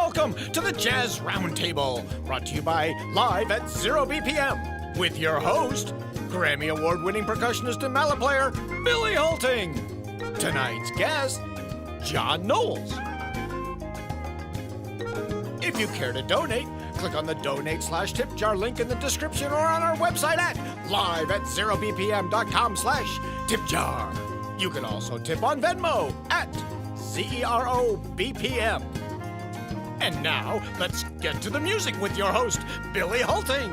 welcome to the Jazz Roundtable, brought to you by Live at 0 BPM, with your host, Grammy Award-winning percussionist and mallet player, Billy Halting. Tonight's guest, John Knowles. If you care to donate, click on the donate/tip jar link in the description or on our website at live@0bpm.com/tipjar. You can also tip on Venmo at ZEROBPM. And now, let's get to the music with your host, Billy Halting.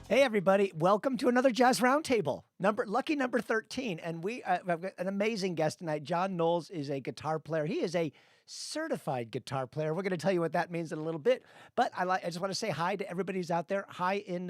Hey everybody, welcome to another Jazz Roundtable, lucky number 13. And we have got an amazing guest tonight. John Knowles is a guitar player. He is a certified guitar player. We're going to tell you what that means in a little bit. But I just want to say hi to everybody who's out there. Hi in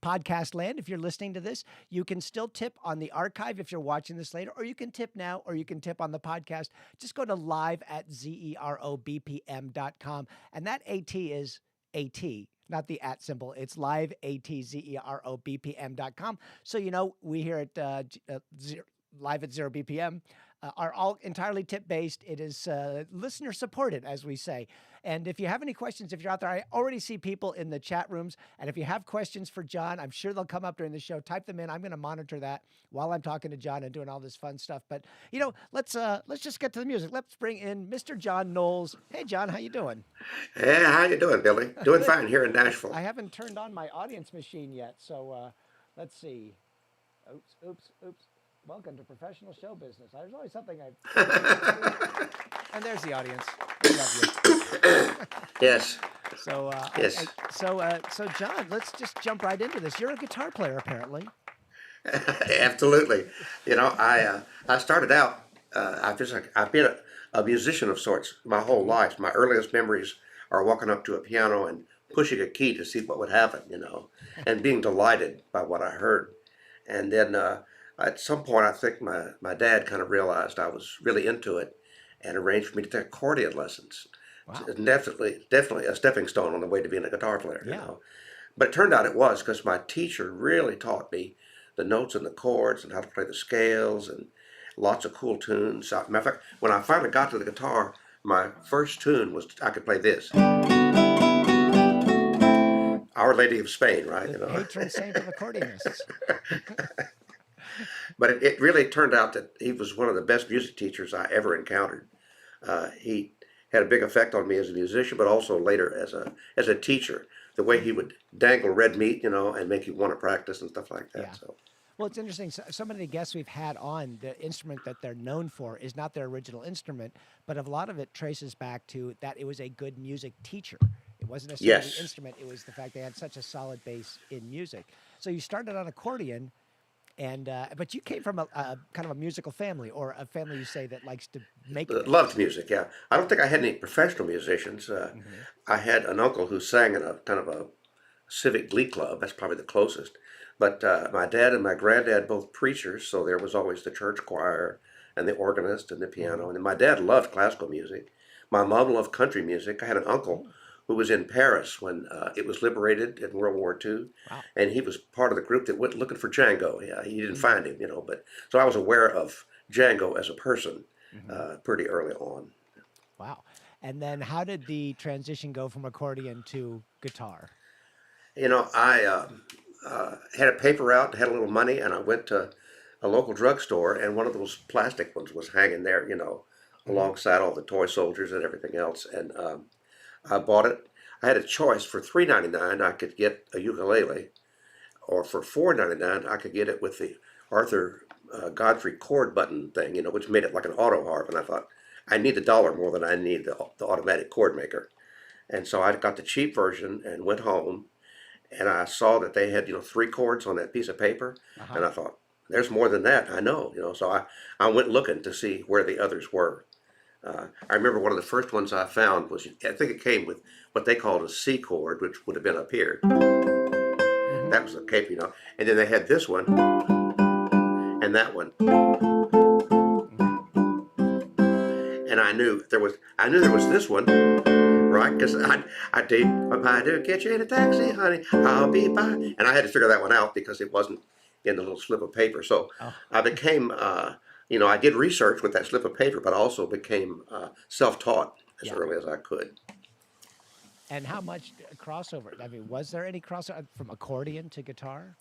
podcast land. If you're listening to this, you can still tip on the archive if you're watching this later, or you can tip now, or you can tip on the podcast. Just go to live@ZEROBPM.com. And that AT is AT. Not the @ symbol. It's live @ZEROBPM.com. So, you know, we here at Live at 0 BPM are all entirely tip-based. It is listener-supported, as we say. And if you have any questions, if you're out there, I already see people in the chat rooms. And if you have questions for John, I'm sure they'll come up during the show. Type them in. I'm going to monitor that while I'm talking to John and doing all this fun stuff. But, you know, let's just get to the music. Let's bring in Mr. John Knowles. Hey, John, how you doing? Hey, how you doing, Billy? Doing fine here in Nashville. I haven't turned on my audience machine yet, so let's see. Oops. Welcome to professional show business. There's always something and there's the audience. We love you. Yes. So, yes. So John, let's just jump right into this. You're a guitar player, apparently. Absolutely. You know, I started out. I've been a musician of sorts my whole life. My earliest memories are walking up to a piano and pushing a key to see what would happen. You know, and being delighted by what I heard. And then at some point, I think my dad kind of realized I was really into it, and arranged for me to take accordion lessons. Wow. Definitely a stepping stone on the way to being a guitar player. Yeah. You know? But it turned out it was because my teacher really taught me the notes and the chords and how to play the scales and lots of cool tunes. Matter of fact, when I finally got to the guitar, my first tune was I could play this. Our Lady of Spain, right? The patron saint of accordionists. But it really turned out that he was one of the best music teachers I ever encountered. He had a big effect on me as a musician, but also later as a teacher. The way he would dangle red meat, you know, and make you want to practice and stuff like that. Yeah. So. Well, it's interesting. So many guests we've had on, the instrument that they're known for is not their original instrument, but a lot of it traces back to that it was a good music teacher. It wasn't necessarily the instrument. It was the fact they had such a solid base in music. So you started on accordion. But you came from a kind of a musical family, or a family you say that likes to make music. Loved music, yeah. I don't think I had any professional musicians. I had an uncle who sang in a kind of a civic glee club. That's probably the closest. But my dad and my granddad both preachers, so there was always the church choir and the organist and the piano. And my dad loved classical music. My mom loved country music. I had an uncle who was in Paris when it was liberated in World War II. Wow. And he was part of the group that went looking for Django. Yeah, he didn't find him, you know. But so I was aware of Django as a person pretty early on. Wow. And then how did the transition go from accordion to guitar? You know, I had a paper route, had a little money, and I went to a local drugstore, and one of those plastic ones was hanging there, you know, alongside all the toy soldiers and everything else. And I bought it. I had a choice. For $3.99 I could get a ukulele, or for $4.99 I could get it with the Arthur Godfrey chord button thing, you know, which made it like an auto harp. And I thought, I need $1 more than I need the automatic chord maker. And so I got the cheap version and went home, and I saw that they had, you know, 3 chords on that piece of paper. And I thought, there's more than that, I know, you know. So I went looking to see where the others were. I remember one of the first ones I found was, I think it came with what they called a C chord, which would have been up here. That was the cape, you know. And then they had this one and that one. And I knew there was this one, right? Because I did, if I do get you in a taxi, honey, I'll be by. And I had to figure that one out because it wasn't in the little slip of paper. So I became I did research with that slip of paper, but I also became self-taught as Yeah. early as I could. And how much crossover? I mean, was there any crossover from accordion to guitar?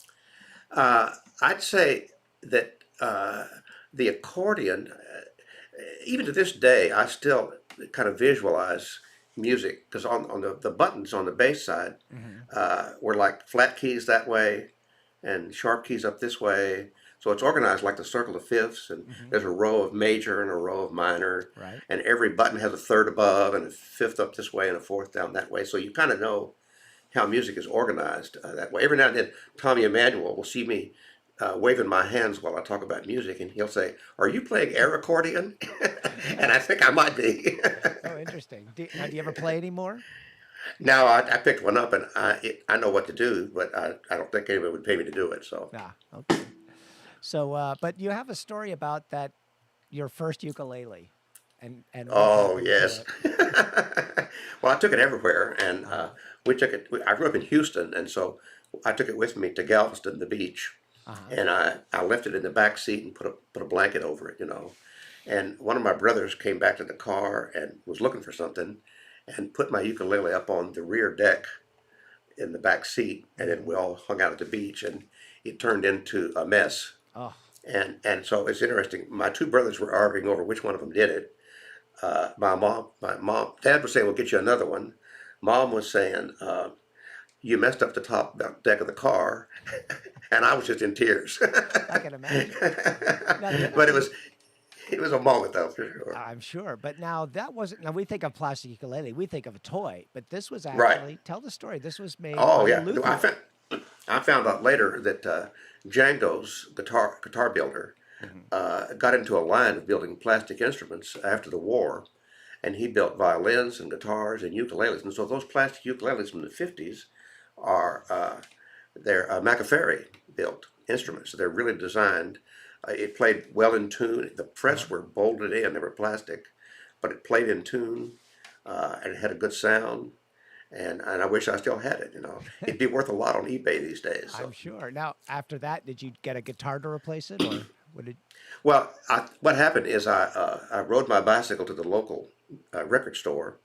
Uh, I'd say that the accordion, even to this day, I still kind of visualize music because on the buttons on the bass side Hmm. were like flat keys that way and sharp keys up this way. So it's organized like the circle of fifths, and Hmm. there's a row of major and a row of minor, Right. and every button has a third above and a fifth up this way and a fourth down that way. So you kind of know how music is organized that way. Every now and then, Tommy Emmanuel will see me waving my hands while I talk about music, and he'll say, "Are you playing air accordion?" And I think I might be. Oh, interesting. Now, do you ever play anymore? Now I picked one up, and I know what to do, but I don't think anybody would pay me to do it. So, Ah, okay. So, but you have a story about that, your first ukulele, and what oh happened to yes. it. Well, I took it everywhere, and Uh-huh. we took it. I grew up in Houston, and so I took it with me to Galveston, the beach, Uh-huh. and I left it in the back seat and put a blanket over it, And one of my brothers came back to the car and was looking for something, and put my ukulele up on the rear deck in the back seat, and then Hmm. we all hung out at the beach, and it turned into a mess. Oh, And so it's interesting. My two brothers were arguing over which one of them did it. Dad was saying, "We'll get you another one." Mom was saying, "You messed up the top deck of the car," and I was just in tears. I can imagine. Now, the other But thing, it was a moment though, for sure. I'm sure, but now that wasn't. Now we think of plastic ukulele, we think of a toy, but this was Right. actually. Tell the story. This was made Oh by a yeah. luthier. I found out later that Django's guitar builder Hmm. got into a line of building plastic instruments after the war, and he built violins and guitars and ukuleles. And so those plastic ukuleles from the 50s are they're Macaferri built instruments. So they're really designed. It played well in tune. The Uh-huh. frets were bolted in; they were plastic, but it played in tune, and it had a good sound. And I wish I still had it. It'd be worth a lot on eBay these days. I'm So. sure. Now, after that, did you get a guitar to replace it, or what did? Well, what happened is I rode my bicycle to the local record store,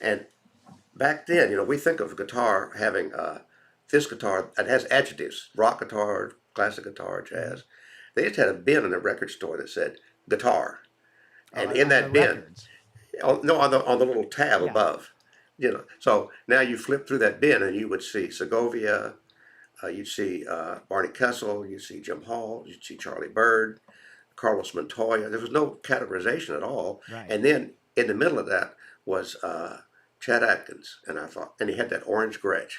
and back then, we think of guitar having this guitar that has adjectives: rock guitar, classic guitar, Hmm. jazz. They just had a bin in the record store that said guitar, Oh, and in on the that bin, records. no, on the little tab Yeah. above, So now you flip through that bin, and you would see Segovia, you'd see Barney Kessel, you'd see Jim Hall, you'd see Charlie Bird, Carlos Montoya. There was no categorization at all. Right. And then in the middle of that was Chad Atkins, and I thought, and he had that orange Gretsch.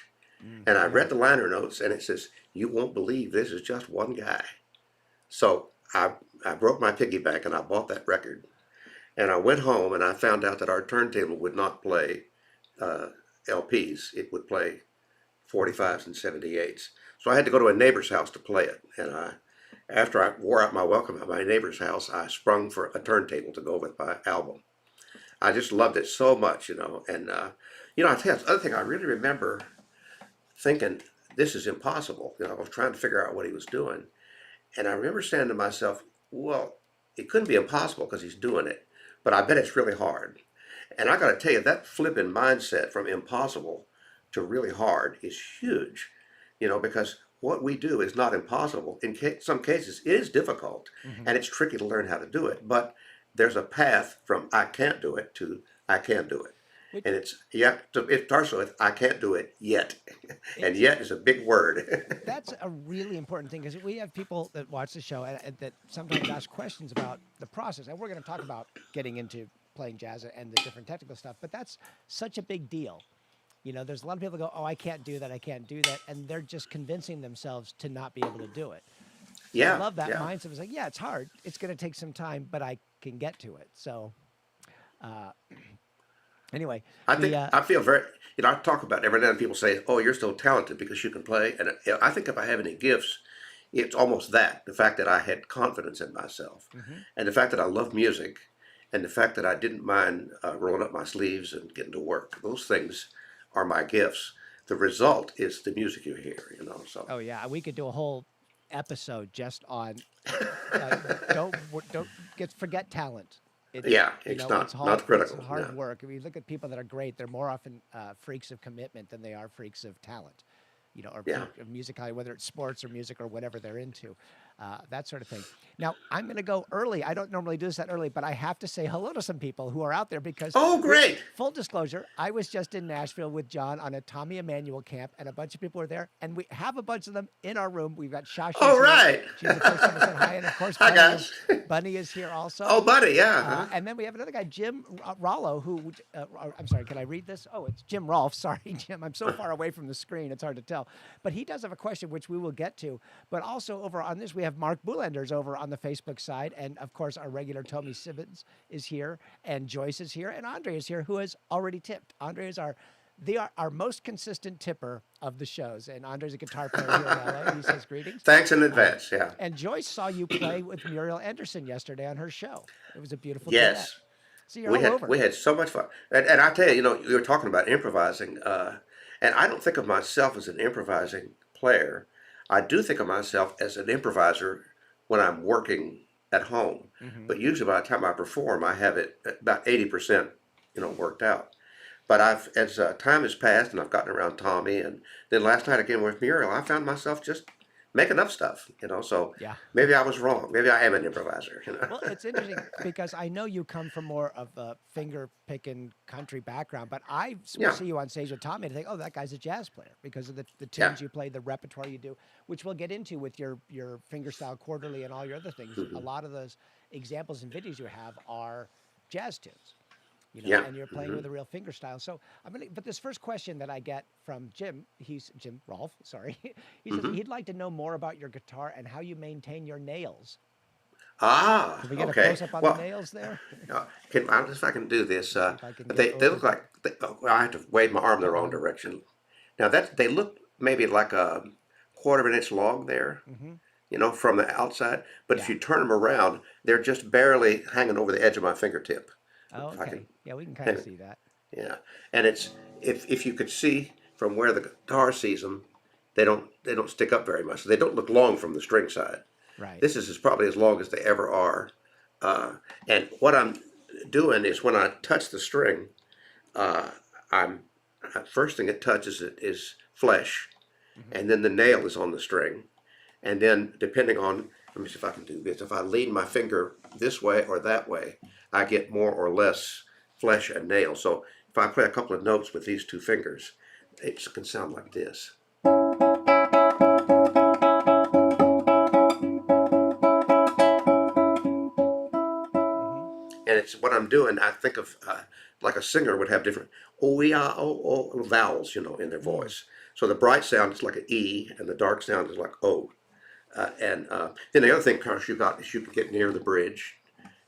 And I Yeah. read the liner notes, and it says, "You won't believe this is just one guy." So I broke my piggy bank and I bought that record. And I went home and I found out that our turntable would not play uh, LPs. It would play 45s and 78s. So I had to go to a neighbor's house to play it. And after I wore out my welcome at my neighbor's house, I sprung for a turntable to go with my album. I just loved it so much. And I tell you, the other thing I really remember thinking, this is impossible. I was trying to figure out what he was doing. And I remember saying to myself, well, it couldn't be impossible because he's doing it, but I bet it's really hard. And I got to tell you, that flip in mindset from impossible to really hard is huge, because what we do is not impossible. In some cases, it is difficult Hmm. and it's tricky to learn how to do it, but there's a path from I can't do it to I can do it. Which And it starts with I can't do it yet. And it's yet is a big word. that's a really important thing because we have people that watch the show and that sometimes ask questions about the process, and we're going to talk about getting into playing jazz and the different technical stuff. But that's such a big deal. There's a lot of people that go, "Oh, I can't do that. I can't do that," and they're just convincing themselves to not be able to do it. So I Yeah, love that yeah. mindset. It's like, yeah, it's hard. It's going to take some time, but I can get to it. So uh, anyway, I the think I feel very, I talk about every now and then people say, "Oh, you're so talented because you can play." And I think if I have any gifts, it's almost that the fact that I had confidence in myself, mhm. and the fact that I love music, and the fact that I didn't mind rolling up my sleeves and getting to work. Those things are my gifts. The result is the music you hear. So Oh yeah, we could do a whole episode just on don't forget talent. Yeah, You it's know, it's hard, not critical. it's hard No. work. I mean, look at people that are great. They're more often freaks of commitment than they are freaks of talent. You know, or Yeah. of musicality, whether it's sports or music or whatever they're into, that sort of thing. Now, I'm going to go early. I don't normally do this that early, but I have to say hello to some people who are out there because, Oh, great. full disclosure, I was just in Nashville with John on a Tommy Emmanuel camp, and a bunch of people were there, and we have a bunch of them in our room. We've got Shashi. All right. She's the first one to say hi, and of course, Hi, guys. Bunny is here also. Oh, buddy, yeah. And then we have another guy, Jim Rollo, who, I'm sorry, can I read this? Oh, it's Jim Rolfe. Sorry, Jim. I'm so far away from the screen, it's hard to tell. But he does have a question, which we will get to. But also over on this, we have Mark Boulanders over on the Facebook side. And of course, our regular Tommy Sibbins is here, and Joyce is here, and Andre is here, who has already tipped. Andre is our most consistent tipper of the shows. And Andre's a guitar player here in LA. He says greetings. Thanks in advance, yeah. And Joyce saw you play with Muriel Anderson yesterday on her show. It was a beautiful Yes. duet. So you're all over. We had so much fun. And I tell you, you were talking about improvising, and I don't think of myself as an improvising player. I do think of myself as an improviser when I'm working at home. Mm-hmm. But usually by the time I perform, I have it about 80%, worked out. But as time has passed and I've gotten around Tommy, and then last night again with Muriel, I found myself just making up stuff, so Yeah. maybe I was wrong. Maybe I am an improviser. Well, it's interesting because I know you come from more of a finger-picking country background, but I Yeah. see you on stage with Tommy and think, oh, that guy's a jazz player because of the tunes Yeah. you play, the repertoire you do, which we'll get into with your fingerstyle quarterly and all your other things. Mm-hmm. A lot of those examples and videos you have are jazz tunes. Yeah. And you're playing with a real fingerstyle. So but this first question that I get from Jim, he's Jim Rolfe, sorry. He says he'd like to know more about your guitar and how you maintain your nails. Ah, Can we get okay. a close up on the nails there? If I can do this. I can They get look like I have to wave my arm the wrong direction. Now they look maybe like a quarter of an inch long there, from the outside. But if Yeah. you turn them around, they're just barely hanging over the edge of my fingertip. Oh, If I okay. can- Yeah, we can kind of see that. Yeah, and it's if you could see from where the guitar sees them, they don't stick up very much. They don't look long from the string side. Right. This is probably as long as they ever are. And what I'm doing is when I touch the string, first thing it touches is flesh, and then the nail is on the string, and then depending on, let me see if I can do this. If I lean my finger this way or that way, I get more or less flesh and nail. So if I play a couple of notes with these two fingers, it can sound like this. And it's what I'm doing. I think of like a singer would have different vowels, in their voice. So the bright sound is like an E, and the dark sound is like O. And then the other thing, of course, you can get near the bridge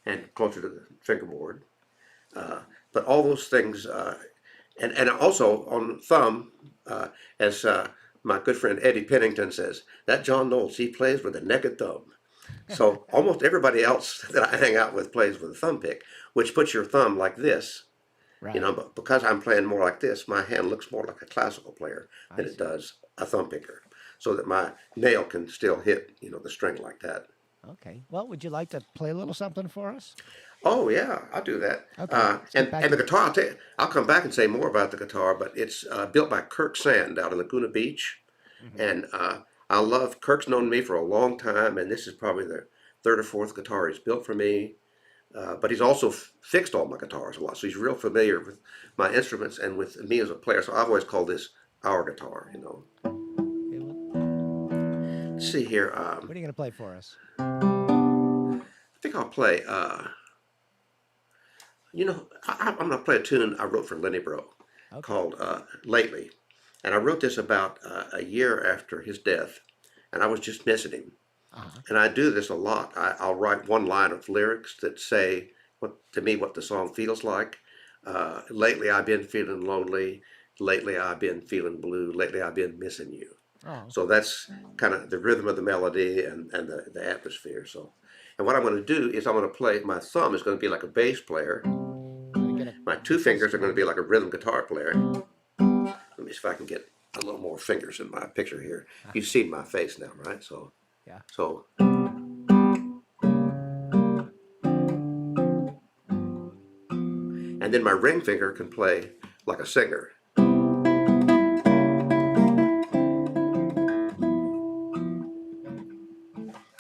and closer to the fingerboard. But all those things, and also on the thumb, as my good friend Eddie Pennington says, that John Knowles, he plays with a naked thumb. So almost everybody else that I hang out with plays with a thumb pick, which puts your thumb like this. Right. But because I'm playing more like this, my hand looks more like a classical player than I it see. does a thumb picker, so that my nail can still hit, the string like that. Okay. Well, would you like to play a little something for us? Oh yeah, I'll do that. Okay, let's get back And the to- guitar, I'll come back and say more about the guitar, but it's built by Kirk Sand out in Laguna Beach, and I love Kirk's known me for a long time, and this is probably the third or fourth guitar he's built for me. But he's also fixed all my guitars a lot, so he's real familiar with my instruments and with me as a player. So I've always called this our guitar. Okay, well, Let's see here. what are you going to play for us? I think I'll play. I'm going to play a tune I wrote for Lenny Bro called "Lately," and I wrote this about a year after his death, and I was just missing him. And I do this a lot. I'll write one line of lyrics that say what the song feels like. Lately, I've been feeling lonely. Lately, I've been feeling blue. Lately, I've been missing you. Oh, So that's kind of the rhythm of the melody and the atmosphere. So, and what I'm going to do is I'm going to play. My thumb is going to be like a bass player. gonna get a- My two fingers are going to be like a rhythm guitar player. Let me see if I can get a little more fingers in my picture here. You've seen my face now, right? So Yeah. So. And then my ring finger can play like a singer.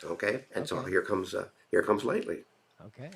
Okay, and so Okay. here comes lately. Okay.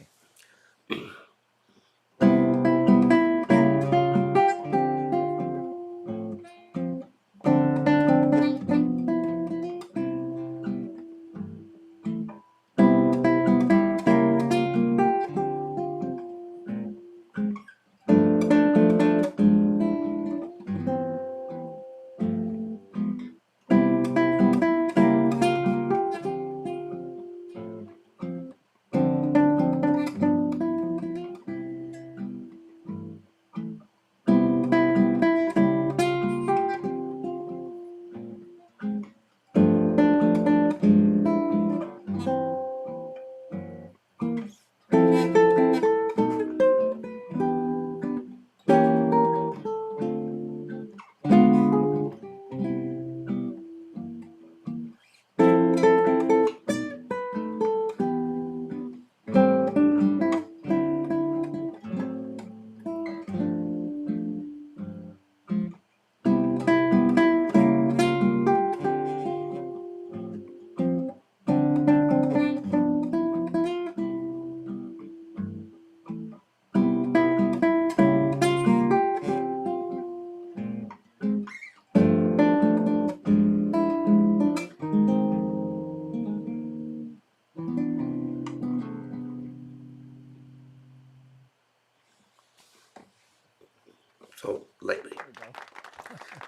So lately. There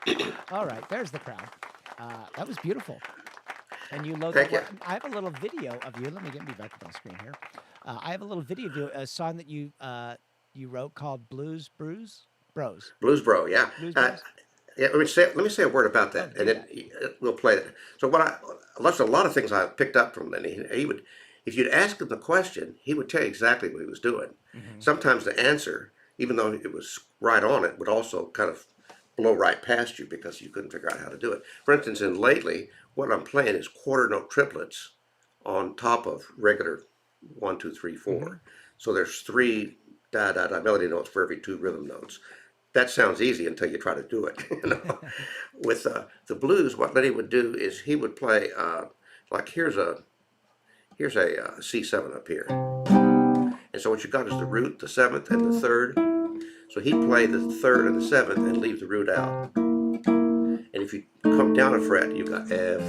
we go. All right, there's the crowd. That was beautiful. And you load Thank that. you. I have a little video of you. Let me get me back up on screen here. I have a little video of you, a song that you wrote called Blues Bros. Blues Bro, yeah. Blues Bros. Yeah, let me say a word about that, Oh, and do then we'll play it. So there's a lot of things I picked up from Lenny. He would, if you'd ask him the question, he would tell you exactly what he was doing. Mm-hmm. Sometimes the answer, even though it was right on it, would also kind of blow right past you because you couldn't figure out how to do it. For instance, in Lately, what I'm playing is quarter note triplets on top of regular 1, 2, 3, 4. Mm-hmm. So there's 3 da da da melody notes for every 2 rhythm notes. That sounds easy until you try to do it. You know? With the blues, what Lenny would do is he would play like here's a C7 up here, and so what you got is the root, the 7th, and the 3rd. So he'd play the 3rd and the 7th and leave the root out. And if you come down a fret, you got F,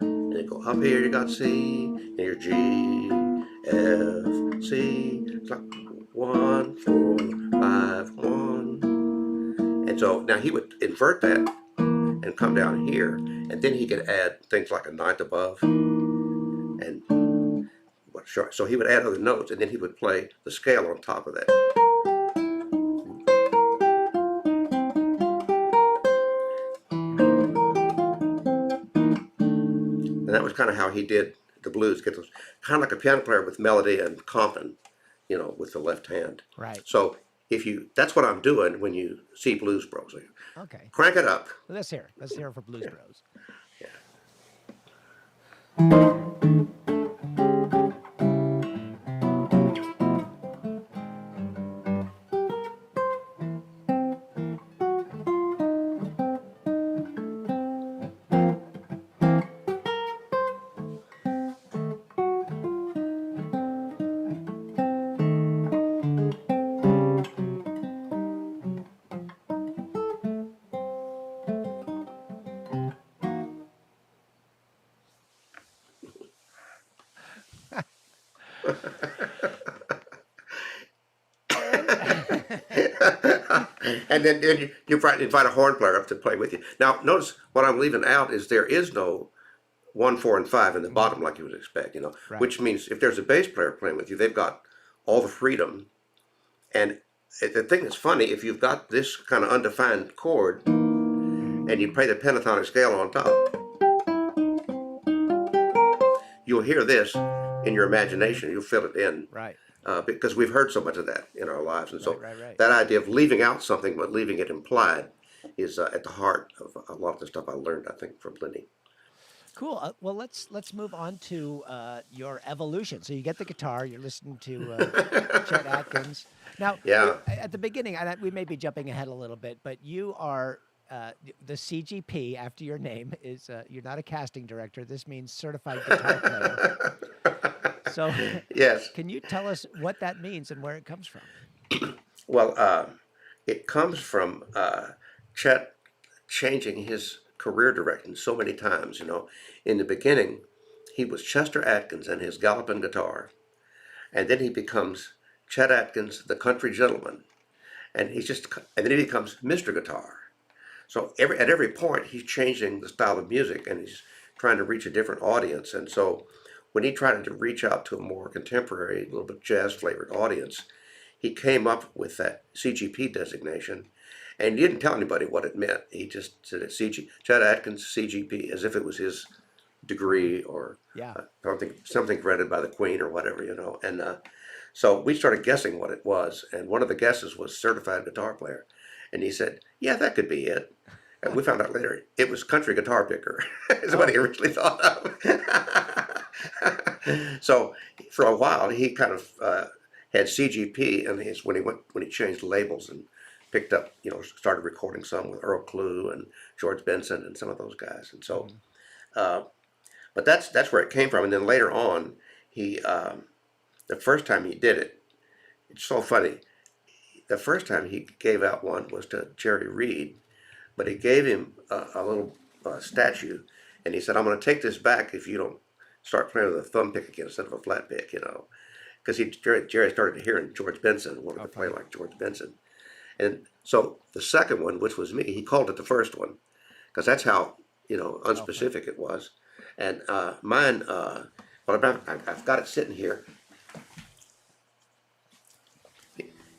and then go up here, you got C, and your G, F, C. It's like 1, 4, 5, 1. And so now he would invert that and come down here, and then he could add things like a 9th above, and so he would add other notes, and then he would play the scale on top of that. And that was kind of how he did the blues, get those kind of like a piano player with melody and comping, you know, with the left hand. Right. So that's what I'm doing when you see Blues Bros. Okay. Crank it up. Let's hear it. Let's hear it for Blues Bros. Yeah. And then you invite a horn player up to play with you. Now, notice what I'm leaving out is there is no 1, 4, and 5 in the bottom like you would expect, you know, Right. which means if there's a bass player playing with you, they've got all the freedom. And the thing that's funny, if you've got this kind of undefined chord and you play the pentatonic scale on top, you'll hear this in your imagination. You'll fill it in. Right. Because we've heard so much of that in our lives. And so Right. that idea of leaving out something but leaving it implied is at the heart of a lot of the stuff I learned, I think, from Lenny. Cool. Well, let's move on to your evolution. So you get the guitar. You're listening to Chet Atkins. Now, Yeah. at the beginning, we may be jumping ahead a little bit, but you are the CGP after your name is. You're not a casting director. This means certified guitar player. So, Yes. can you tell us what that means and where it comes from? Well, it comes from Chet changing his career direction so many times. You know, in the beginning, he was Chester Atkins and his galloping guitar, and then he becomes Chet Atkins, the country gentleman, and and then he becomes Mr. Guitar. So at every point, he's changing the style of music, and he's trying to reach a different audience. And so, when he tried to reach out to a more contemporary, a little bit jazz flavored audience, he came up with that CGP designation, and he didn't tell anybody what it meant. He just said it Chet Atkins CGP, as if it was his degree or Yeah. something granted by the Queen or whatever, you know. And so we started guessing what it was, and one of the guesses was certified guitar player, and he said, "Yeah, that could be it." And we found out later it was country guitar picker, is what he originally thought of. So for a while, he kind of had CGP, and when he changed labels and picked up, you know, started recording some with Earl Klugh and George Benson and some of those guys. And so, but that's where it came from. And then later on, the first time he did it, it's so funny. The first time he gave out one was to Jerry Reed, but he gave him a little statue, and he said, "I'm going to take this back if you don't start playing with a thumb pick again instead of a flat pick," you know, because Jerry started hearing George Benson and wanted to play like George Benson. And so the second one, which was me, he called it the first one, because that's how, you know, unspecific it was. And mine, well, I've got it sitting here.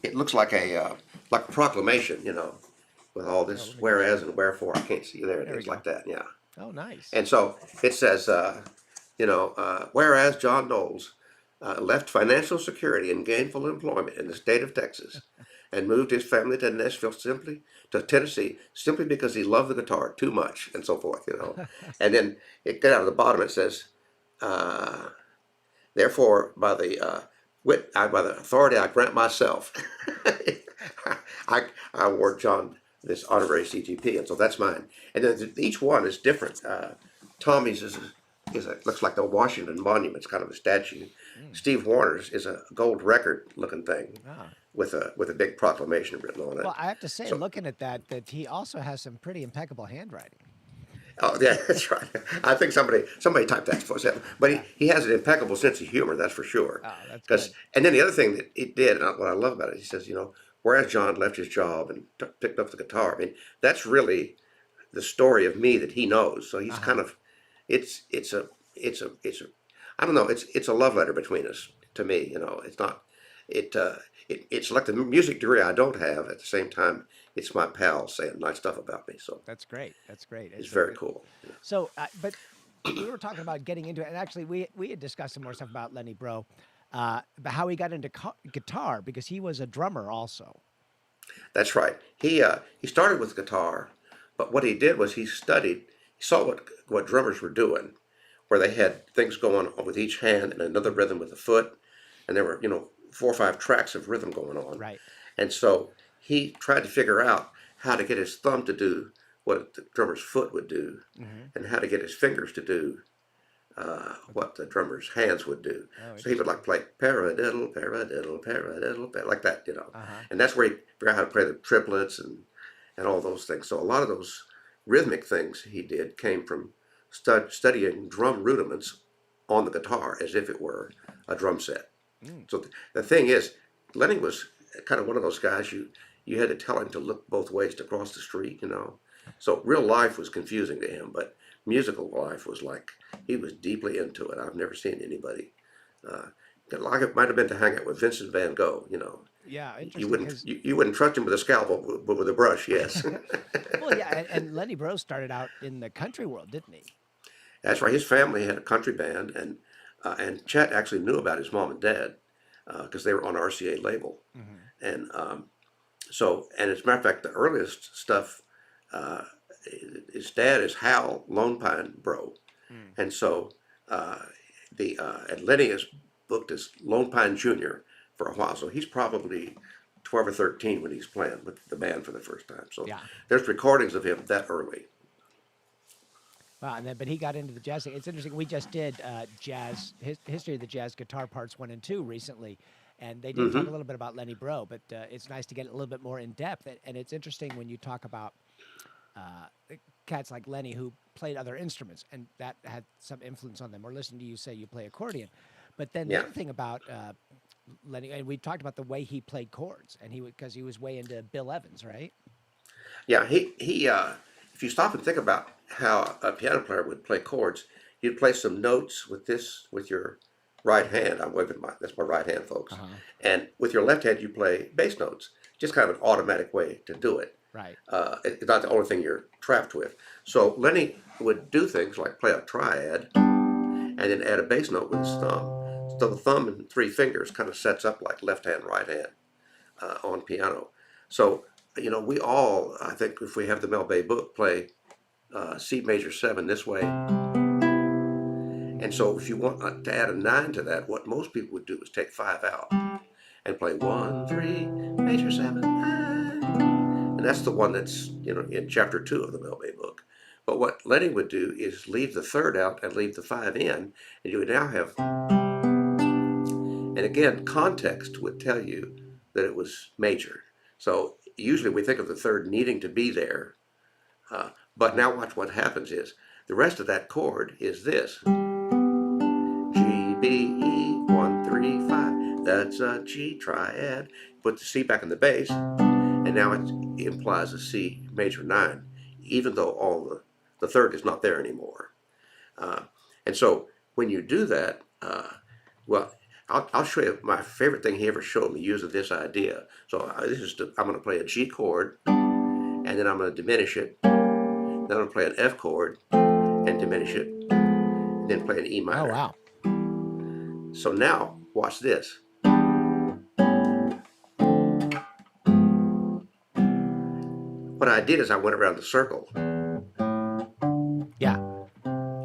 It looks like a proclamation, you know, with all this whereas and wherefore. I can't see there. It is like that, yeah. Oh, nice. And so it says, you know, whereas John Knowles left financial security and gainful employment in the state of Texas and moved his family to Tennessee, simply because he loved the guitar too much, and so forth, you know. And then it got out of the bottom, it says, therefore, by the authority I grant myself, I award John this honorary CGP, and so that's mine. And then each one is different. Tommy's looks like the Washington Monument. It's kind of a statue. Steve Warner's is a gold record looking thing with a big proclamation written on it. Well, I have to say, looking at that he also has some pretty impeccable handwriting. Oh yeah, that's right. I think somebody typed that for him. But he has an impeccable sense of humor, that's for sure. Oh, that's good. And then the other thing that it did, and what I love about it, he says, you know, whereas John left his job and picked up the guitar. I mean, that's really the story of me that he knows. So he's kind of, it's a I don't know, it's a love letter between us, to me. You know, it's not, it's like the music degree I don't have. At the same time, it's my pal saying nice stuff about me. So That's great. That's great. it's very cool. So, but we were talking about getting into it, and actually, we had discussed some more stuff about Lenny Bro, about how he got into guitar, because he was a drummer also. That's right. He started with guitar, but what he did was he saw what drummers were doing, where they had things going on with each hand and another rhythm with the foot, and there were, you know, 4 or 5 tracks of rhythm going on. Right. And so he tried to figure out how to get his thumb to do what the drummer's foot would do, and how to get his fingers to do what the drummer's hands would do. So he would like play paradiddle, paradiddle, paradiddle, like that, you know. And that's where he figured out how to play the triplets and all those things. So a lot of those rhythmic things he did came from studying drum rudiments on the guitar as if it were a drum set. So the thing is, Lenny was kind of one of those guys you had to tell him to look both ways to cross the street, you know. So real life was confusing to him, but musical life was like, he was deeply into it. I've never seen anybody like it might have been to hang out with Vincent van Gogh, you know. Yeah, interesting. You wouldn't trust him with a scalpel, but with a brush, yes. Well, yeah, and Lenny Bro started out in the country world, didn't he? That's right. His family had a country band, and Chet actually knew about his mom and dad because they were on RCA label. And so, and as a matter of fact, the earliest stuff, his dad is Hal Lone Pine Bro, And so and Lenny is booked as Lone Pine Jr. for a while, so he's probably 12 or 13 when he's playing with the band for the first time. So Yeah. there's recordings of him that early. Wow, but he got into the jazz thing. It's interesting. We just did history of the jazz guitar parts 1 and 2 recently, and they did talk a little bit about Lenny Bro, but it's nice to get a little bit more in depth. And it's interesting when you talk about cats like Lenny who played other instruments, and that had some influence on them. Or listening to you say you play accordion, but then the other thing about Lenny, and we talked about the way he played chords, and because he was way into Bill Evans, right? Yeah, he if you stop and think about how a piano player would play chords, you'd play some notes with your right hand. I'm waving that's my right hand, folks. And with your left hand, you play bass notes. Just kind of an automatic way to do it. Right. It's not the only thing you're trapped with. So Lenny would do things like play a triad and then add a bass note with his thumb. So the thumb and 3 fingers kind of sets up like left hand, right hand on piano. So, we all, I think if we have the Mel Bay book, play C major 7 this way. And so if you want to add a 9 to that, what most people would do is take 5 out and play 1, 3, major 7, 9. And that's the one that's, in chapter 2 of the Mel Bay book. But what Lenny would do is leave the 3rd out and leave the 5 in, and you would now have, and again, context would tell you that it was major. So usually we think of the 3rd needing to be there, but now watch what happens is, the rest of that chord is this. G, B, E, 1, 3, 5. That's a G triad. Put the C back in the bass, and now it implies a C major 9, even though all the 3rd is not there anymore. And so when you do that, I'll show you my favorite thing he ever showed me using this idea. So I'm going to play a G chord, and then I'm going to diminish it. Then I'm going to play an F chord and diminish it, and then play an E minor. Oh, wow. So now, watch this. What I did is I went around the circle. Yeah.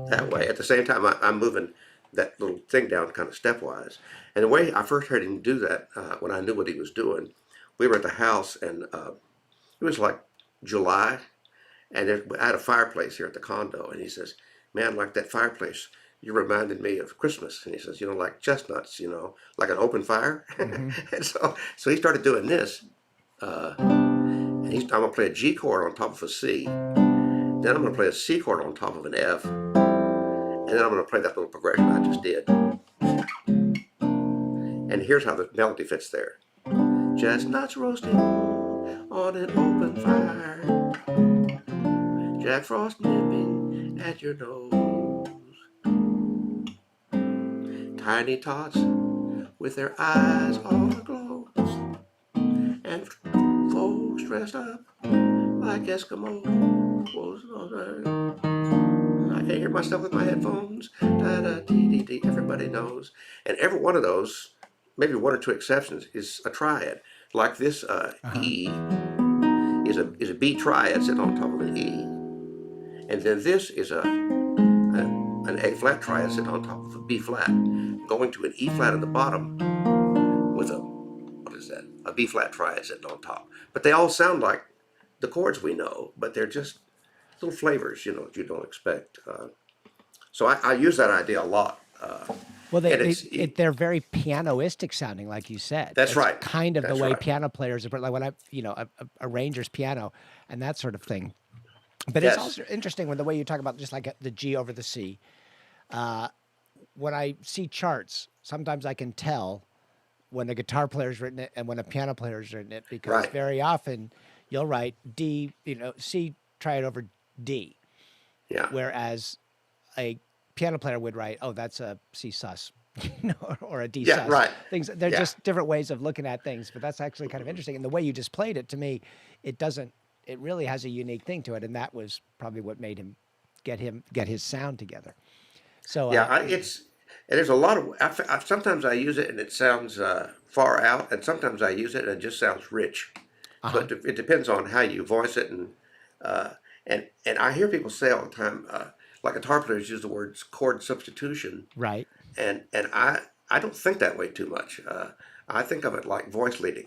That way. At the same time, I'm moving that little thing down kind of stepwise. And the way I first heard him do that, when I knew what he was doing, we were at the house, and it was like July, and I had a fireplace here at the condo, and he says, "Man, like that fireplace, you reminded me of Christmas." And he says, like chestnuts, like an open fire. And so he started doing this. And I'm going to play a G chord on top of a C. Then I'm going to play a C chord on top of an F. And then I'm going to play that little progression I just did. And here's how the melody fits there. Chestnuts roasting on an open fire. Jack Frost nipping at your nose. Tiny tots with their eyes all aglow. And folks dressed up like Eskimos. I can't hear myself with my headphones. Da-da-dee-dee-dee. Everybody knows. And every one of those, maybe 1 or 2 exceptions, is a triad. Like this E is a B triad sitting on top of an E. And then this is an A flat triad sitting on top of a B flat, going to an E flat at the bottom with a B flat triad sitting on top. But they all sound like the chords we know, but they're just little flavors, that you don't expect. So I use that idea a lot. Well, they're very pianoistic sounding, like you said. That's right. Kind of That's the way right. piano players are, like when a arranger's piano and that sort of thing. But Yes. it's also interesting when the way you talk about just like the G over the C. When I see charts, sometimes I can tell when a guitar player's written it and when a piano player's written it, because Right. very often you'll write D, C triad over D. Yeah. Whereas a piano player would write, oh, that's a C sus, or a D Yeah, sus. right. They're Yeah. just different ways of looking at things, but that's actually kind of interesting. And the way you just played it, to me, it really has a unique thing to it. And that was probably what made him get his sound together. So Yeah, there's a lot of, sometimes I use it and it sounds far out, and sometimes I use it and it just sounds rich. So it depends on how you voice it, and I hear people say all the time, like guitar players use the words chord substitution, Right. and I don't think that way too much. I think of it like voice leading.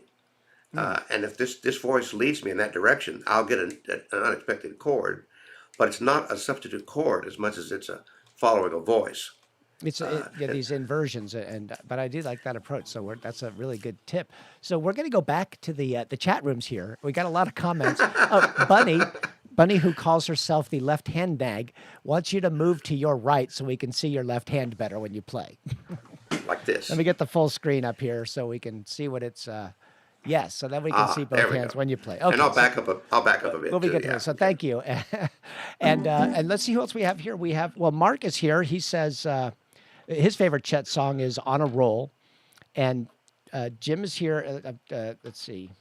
And if this voice leads me in that direction, I'll get an unexpected chord, but it's not a substitute chord as much as it's a following a voice. Yeah, these inversions, but I do like that approach. So that's a really good tip. So we're going to go back to the chat rooms here. We got a lot of comments. Oh, Bunny, who calls herself the left hand nag, wants you to move to your right so we can see your left hand better when you play. Like this. Let me get the full screen up here so we can see what it's. Yes, so then we can see both hands when you play. Okay, and I'll back up a bit. We'll be good to that. So thank you. And let's see who else we have here. We have Mark is here. He says his favorite Chet song is "On a Roll," and Jim is here. Let's see.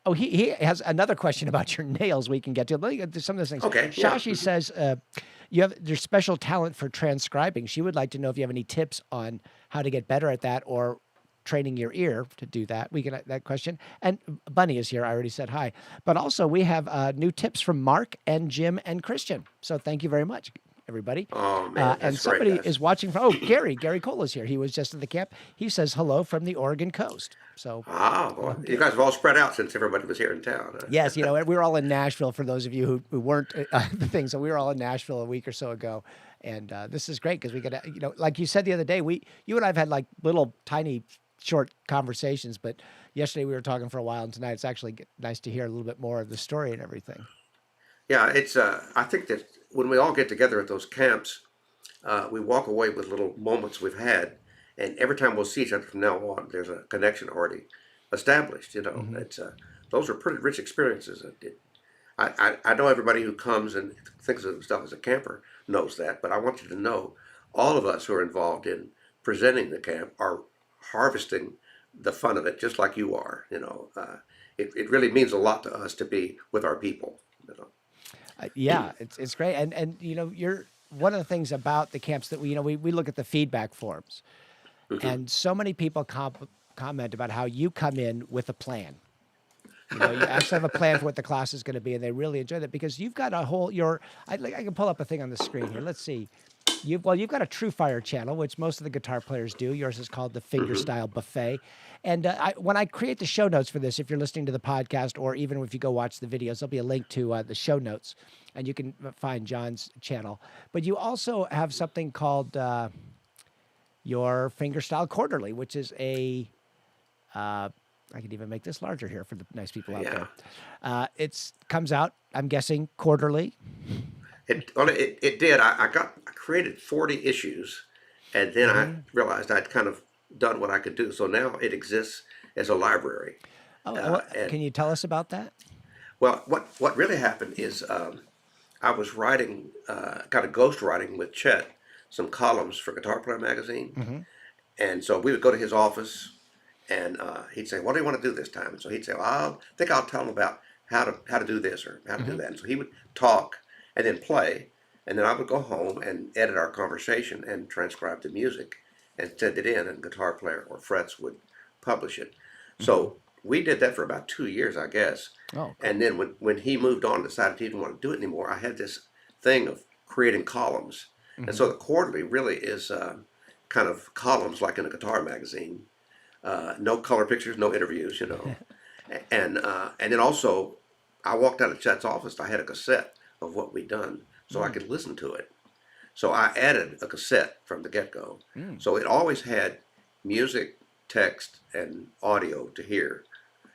Oh, he has another question about your nails we can get to. Let me get to some of those things. Okay. Shashi says you have your special talent for transcribing. She would like to know if you have any tips on how to get better at that or training your ear to do that. We get that question. And Bunny is here. I already said hi. But also we have new tips from Mark and Jim and Christian. So thank you very much, everybody. Oh, man, and that's somebody great, guys. is watching from, Gary Cole is here. He was just at the camp. He says hello from the Oregon coast. So Boy. You guys have all spread out since everybody was here in town. Huh? yes, we were all in Nashville for those of you who weren't the thing. So we were all in Nashville a week or so ago. And this is great because we get, like you said the other day, you and I have had like little tiny short conversations, but yesterday we were talking for a while and tonight it's actually nice to hear a little bit more of the story and everything. Yeah, it's. I think that when we all get together at those camps, we walk away with little moments we've had, and every time we'll see each other from now on, there's a connection already established. It's those are pretty rich experiences. I know everybody who comes and thinks of themselves as a camper knows that, but I want you to know, all of us who are involved in presenting the camp are harvesting the fun of it, just like you are. It really means a lot to us to be with our people. Yeah, it's great, and you're one of the things about the camps that we look at the feedback forms, and so many people comment about how you come in with a plan. You actually have a plan for what the class is going to be, and they really enjoy that because you've got a whole I can pull up a thing on the screen here. Let's see. You've got a True Fire channel, which most of the guitar players do. Yours is called the Fingerstyle Buffet. And when I create the show notes for this, if you're listening to the podcast or even if you go watch the videos, there'll be a link to the show notes, and you can find John's channel. But you also have something called your Fingerstyle Quarterly, which is I can even make this larger here for the nice people out there. It comes out, I'm guessing, quarterly. It did. I created 40 issues, and then I realized I'd kind of done what I could do. So now it exists as a library. Can you tell us about that? Well, what really happened is I was writing, kind of ghost writing with Chet, some columns for Guitar Player magazine, and so we would go to his office, and he'd say, "What do you want to do this time?" And so he'd say, "Well, I think I'll tell him about how to do this or how to do that." And so he would talk and then play, and then I would go home and edit our conversation and transcribe the music and send it in, and Guitar Player or Frets would publish it. So we did that for about 2 years, I guess. Oh, cool. And then when he moved on and decided he didn't want to do it anymore, I had this thing of creating columns. And so the quarterly really is kind of columns like in a guitar magazine. No color pictures, no interviews, and then also I walked out of Chet's office. I had a cassette of what we'd done, so I could listen to it. So I added a cassette from the get-go. So it always had music, text, and audio to hear.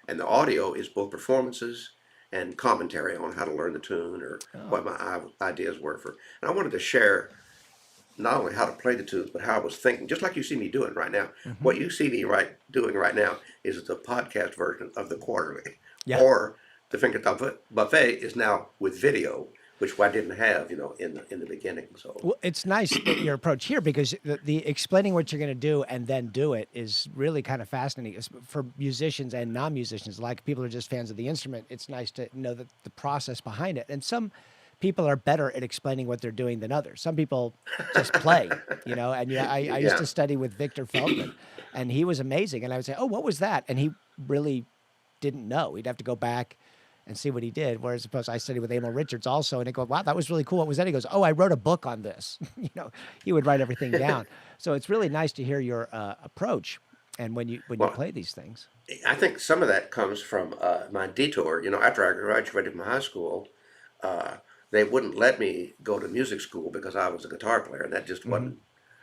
And the audio is both performances and commentary on how to learn the tune or what my ideas were for. And I wanted to share not only how to play the tunes, but how I was thinking, just like you see me doing right now. What you see me doing right now is the podcast version of the quarterly. Yeah. Or the Fingerstyle Buffet is now with video, which I didn't have, in the beginning. So well, it's nice your approach here because the explaining what you're going to do and then do it is really kind of fascinating for musicians and non-musicians. Like people who are just fans of the instrument, it's nice to know the process behind it. And some people are better at explaining what they're doing than others. Some people just play, And I used to study with Victor Feldman, and he was amazing. And I would say, "Oh, what was that?" And he really didn't know. He'd have to go back and see what he did. Whereas suppose I studied with Emil Richards also, and I go, wow, that was really cool. What was that? He goes, oh, I wrote a book on this. He would write everything down. So it's really nice to hear your approach, and when you Well, play these things. I think some of that comes from my detour. After I graduated from high school, uh, they wouldn't let me go to music school because I was a guitar player, and that just wasn't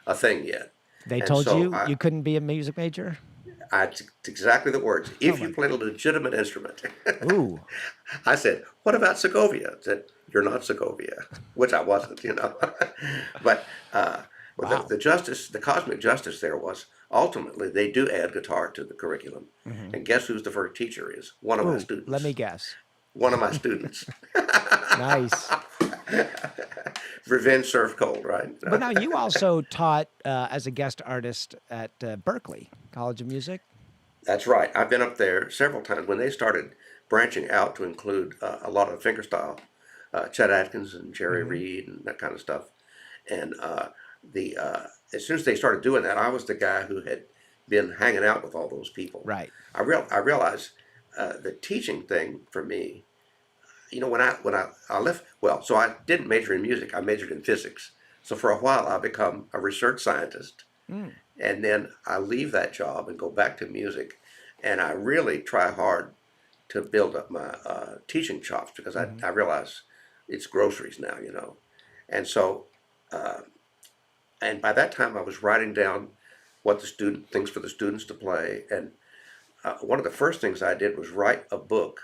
a thing yet. They And told so you you couldn't be a music major? it's exactly the words. Oh If my. you played a legitimate instrument, Ooh. I said, "What about Segovia?" I said, "You're not Segovia," which I wasn't. But well, Wow. the cosmic justice there was ultimately they do add guitar to the curriculum, and guess who's the first teacher is? One of my Ooh, let me students. guess. One of my students. Nice. Revenge served cold, right? But now you also taught as a guest artist at Berkeley College of Music. That's right. I've been up there several times when they started branching out to include a lot of fingerstyle, Chet Atkins and Jerry Reed and that kind of stuff. And the as soon as they started doing that, I was the guy who had been hanging out with all those people. Right. I realized the teaching thing for me. When I left, well, so I didn't major in music. I majored in physics. So for a while, I become a research scientist, Mm. and then I leave that job and go back to music, and I really try hard to build up my teaching chops because I realize it's groceries now. And so, uh, and by that time, I was writing down what the student things for the students to play, and one of the first things I did was write a book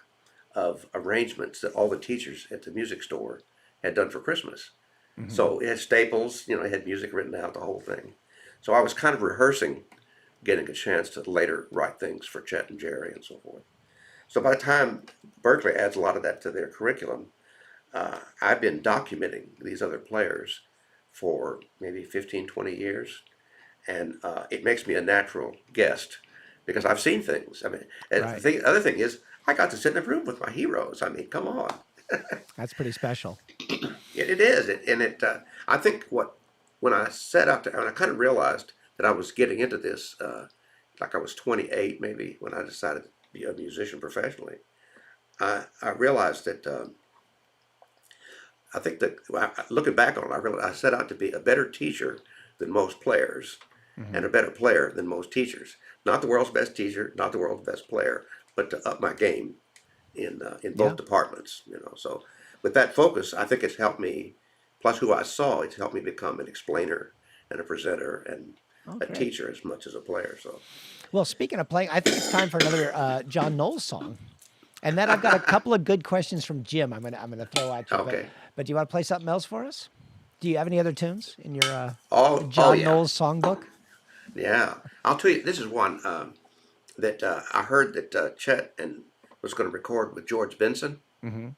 of arrangements that all the teachers at the music store had done for Christmas. So it had staples, it had music written out, the whole thing. So I was kind of rehearsing getting a chance to later write things for Chet and Jerry and so forth. So by the time Berkeley adds a lot of that to their curriculum, I've been documenting these other players for maybe 15, 20 years. And it makes me a natural guest because I've seen things. I mean, and Right. the other thing is, I got to sit in a room with my heroes. I mean, come on. That's pretty special. It is. I think when I set out to, and I kind of realized that I was getting into this, like I was 28 maybe when I decided to be a musician professionally. I realized that I think that looking back on it, I set out to be a better teacher than most players, and a better player than most teachers. Not the world's best teacher, not the world's best player, but to up my game in both Yeah. departments. So with that focus, I think it's helped me. Plus, who I saw, it's helped me become an explainer and a presenter and Oh, a great. teacher as much as a player. So Well, speaking of playing, I think it's time for another John Knowles song. And then I've got a couple of good questions from Jim. I'm gonna throw at you. okay. But do you want to play something else for us? Do you have any other tunes in your Oh John yeah, Knowles songbook? yeah. I'll tell you. This is one that I heard that Chet and was going to record with George Benson. Mm-hmm.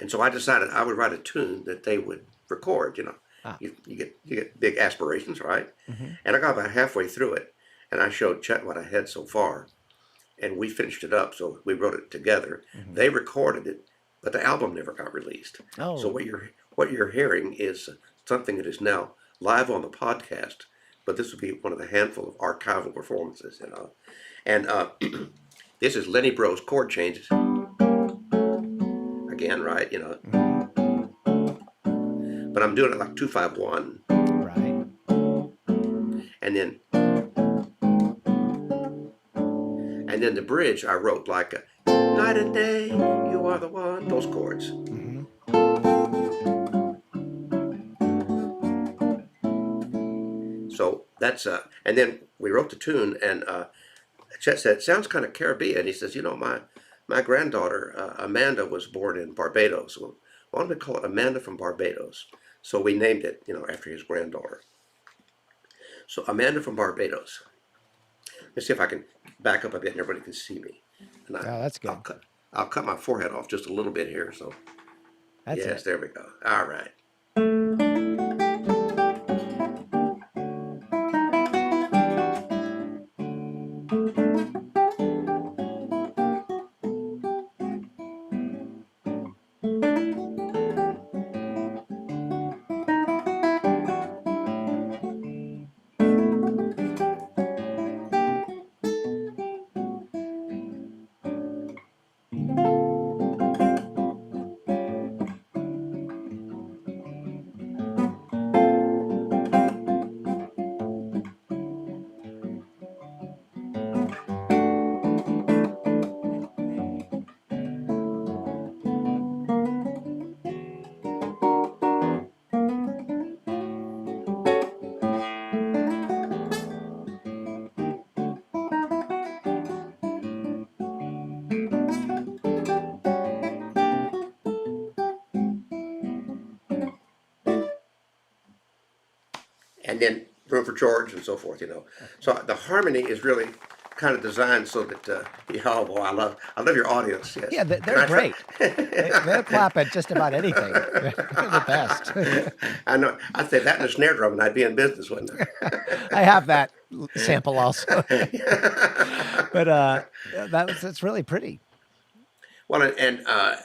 And so I decided I would write a tune that they would record. Ah. You get big aspirations, right? Mm-hmm. And I got about halfway through it, and I showed Chet what I had so far, and we finished it up. So we wrote it together. Mm-hmm. They recorded it, but the album never got released. Oh. So what you're hearing is something that is now live on the podcast. But this will be one of the handful of archival performances. And this is Lenny Bro's chord changes. Again, right? But I'm doing it like 2-5-1, Right. and then the bridge I wrote like a night and day, you are the one. Those chords. Mm-hmm. So that's and then we wrote the tune, and Chet said, "Sounds kind of Caribbean." He says, my granddaughter Amanda was born in Barbados. Well, why don't we call it Amanda from Barbados? So we named it, after his granddaughter. So Amanda from Barbados. Let's see if I can back up a bit and everybody can see me. And Oh, that's good. I'll cut my forehead off just a little bit here. So That's yes, it. there we go. All right. and then room for chords and so forth. So the harmony is really kind of designed so that oh boy, I love your audience. Yes. Yeah, they're great. They'll clap at just about anything. They're the best. I know. I'd say that and a snare drum, and I'd be in business, wouldn't I? I have that sample also. But that's really pretty. Well, and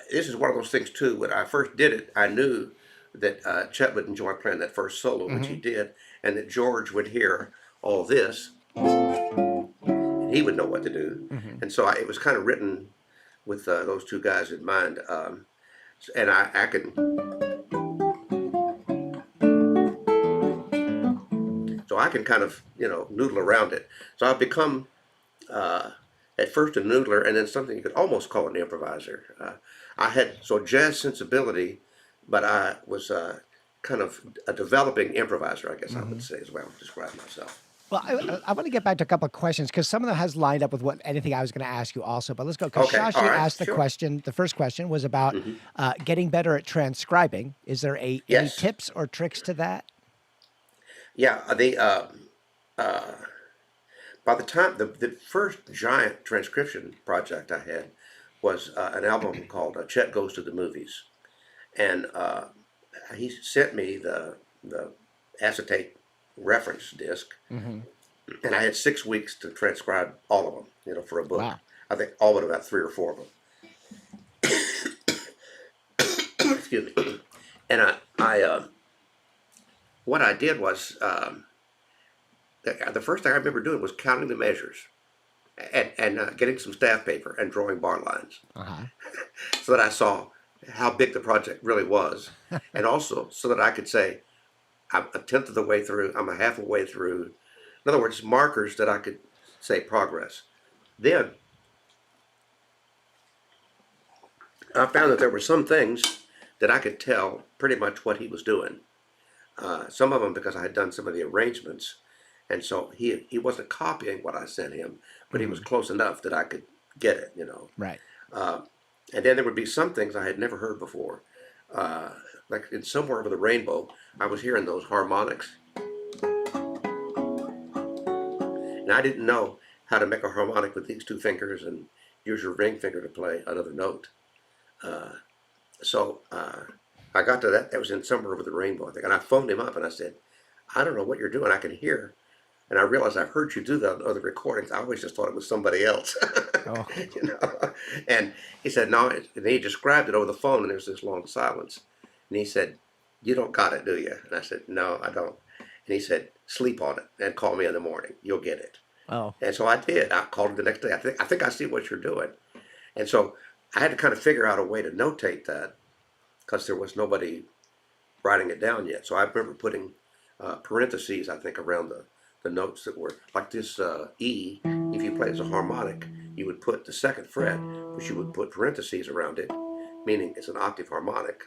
this is one of those things too. When I first did it, I knew that Chet would enjoy playing that first solo, which he did, and that George would hear all this, and he would know what to do. And so it was kind of written with those two guys in mind. And I can, so I can kind of noodle around it. So I've become at first a noodler, and then something you could almost call an improviser. I had jazz sensibility, but I was kind of a developing improviser, I guess I would say, is the way I would describe myself. Well, I want to get back to a couple of questions because some of them has lined up with anything I was going to ask you also. But let's go. Because Shashi asked the question. The first question was about getting better at transcribing. Is there any tips or tricks to that? Yeah, by the time the first giant transcription project I had was an album called Chet Goes to the Movies, and he sent me the acetate reference disc, and I had 6 weeks to transcribe all of them, for a book. Wow. I think all but about 3 or 4 of them. Excuse me. And I what I did was the first thing I remember doing was counting the measures and getting some staff paper and drawing bar lines, so that I saw how big the project really was, and also so that I could say, I'm a tenth of the way through, I'm a half a way through. In other words, markers that I could say progress. Then I found that there were some things that I could tell pretty much what he was doing. Some of them because I had done some of the arrangements, and so he wasn't copying what I sent him, but he was close enough that I could get it, Right. And then there would be some things I had never heard before. Like in Somewhere Over the Rainbow, I was hearing those harmonics. And I didn't know how to make a harmonic with these 2 fingers and use your ring finger to play another note. So I got to that. That was in Somewhere Over the Rainbow, I think. And I phoned him up and I said, I don't know what you're doing. I can hear. And I realized I've heard you do that on other recordings. I always just thought it was somebody else. Oh. And he said, no. And he described it over the phone, and there was this long silence. And he said, you don't got it, do you? And I said, no, I don't. And he said, sleep on it and call me in the morning. You'll get it. Oh. And so I did. I called him the next day. I think I see what you're doing. And so I had to kind of figure out a way to notate that because there was nobody writing it down yet. So I remember putting parentheses, I think, around the notes that were like this E. If you play as a harmonic, you would put the 2nd fret, but you would put parentheses around it, meaning it's an octave harmonic.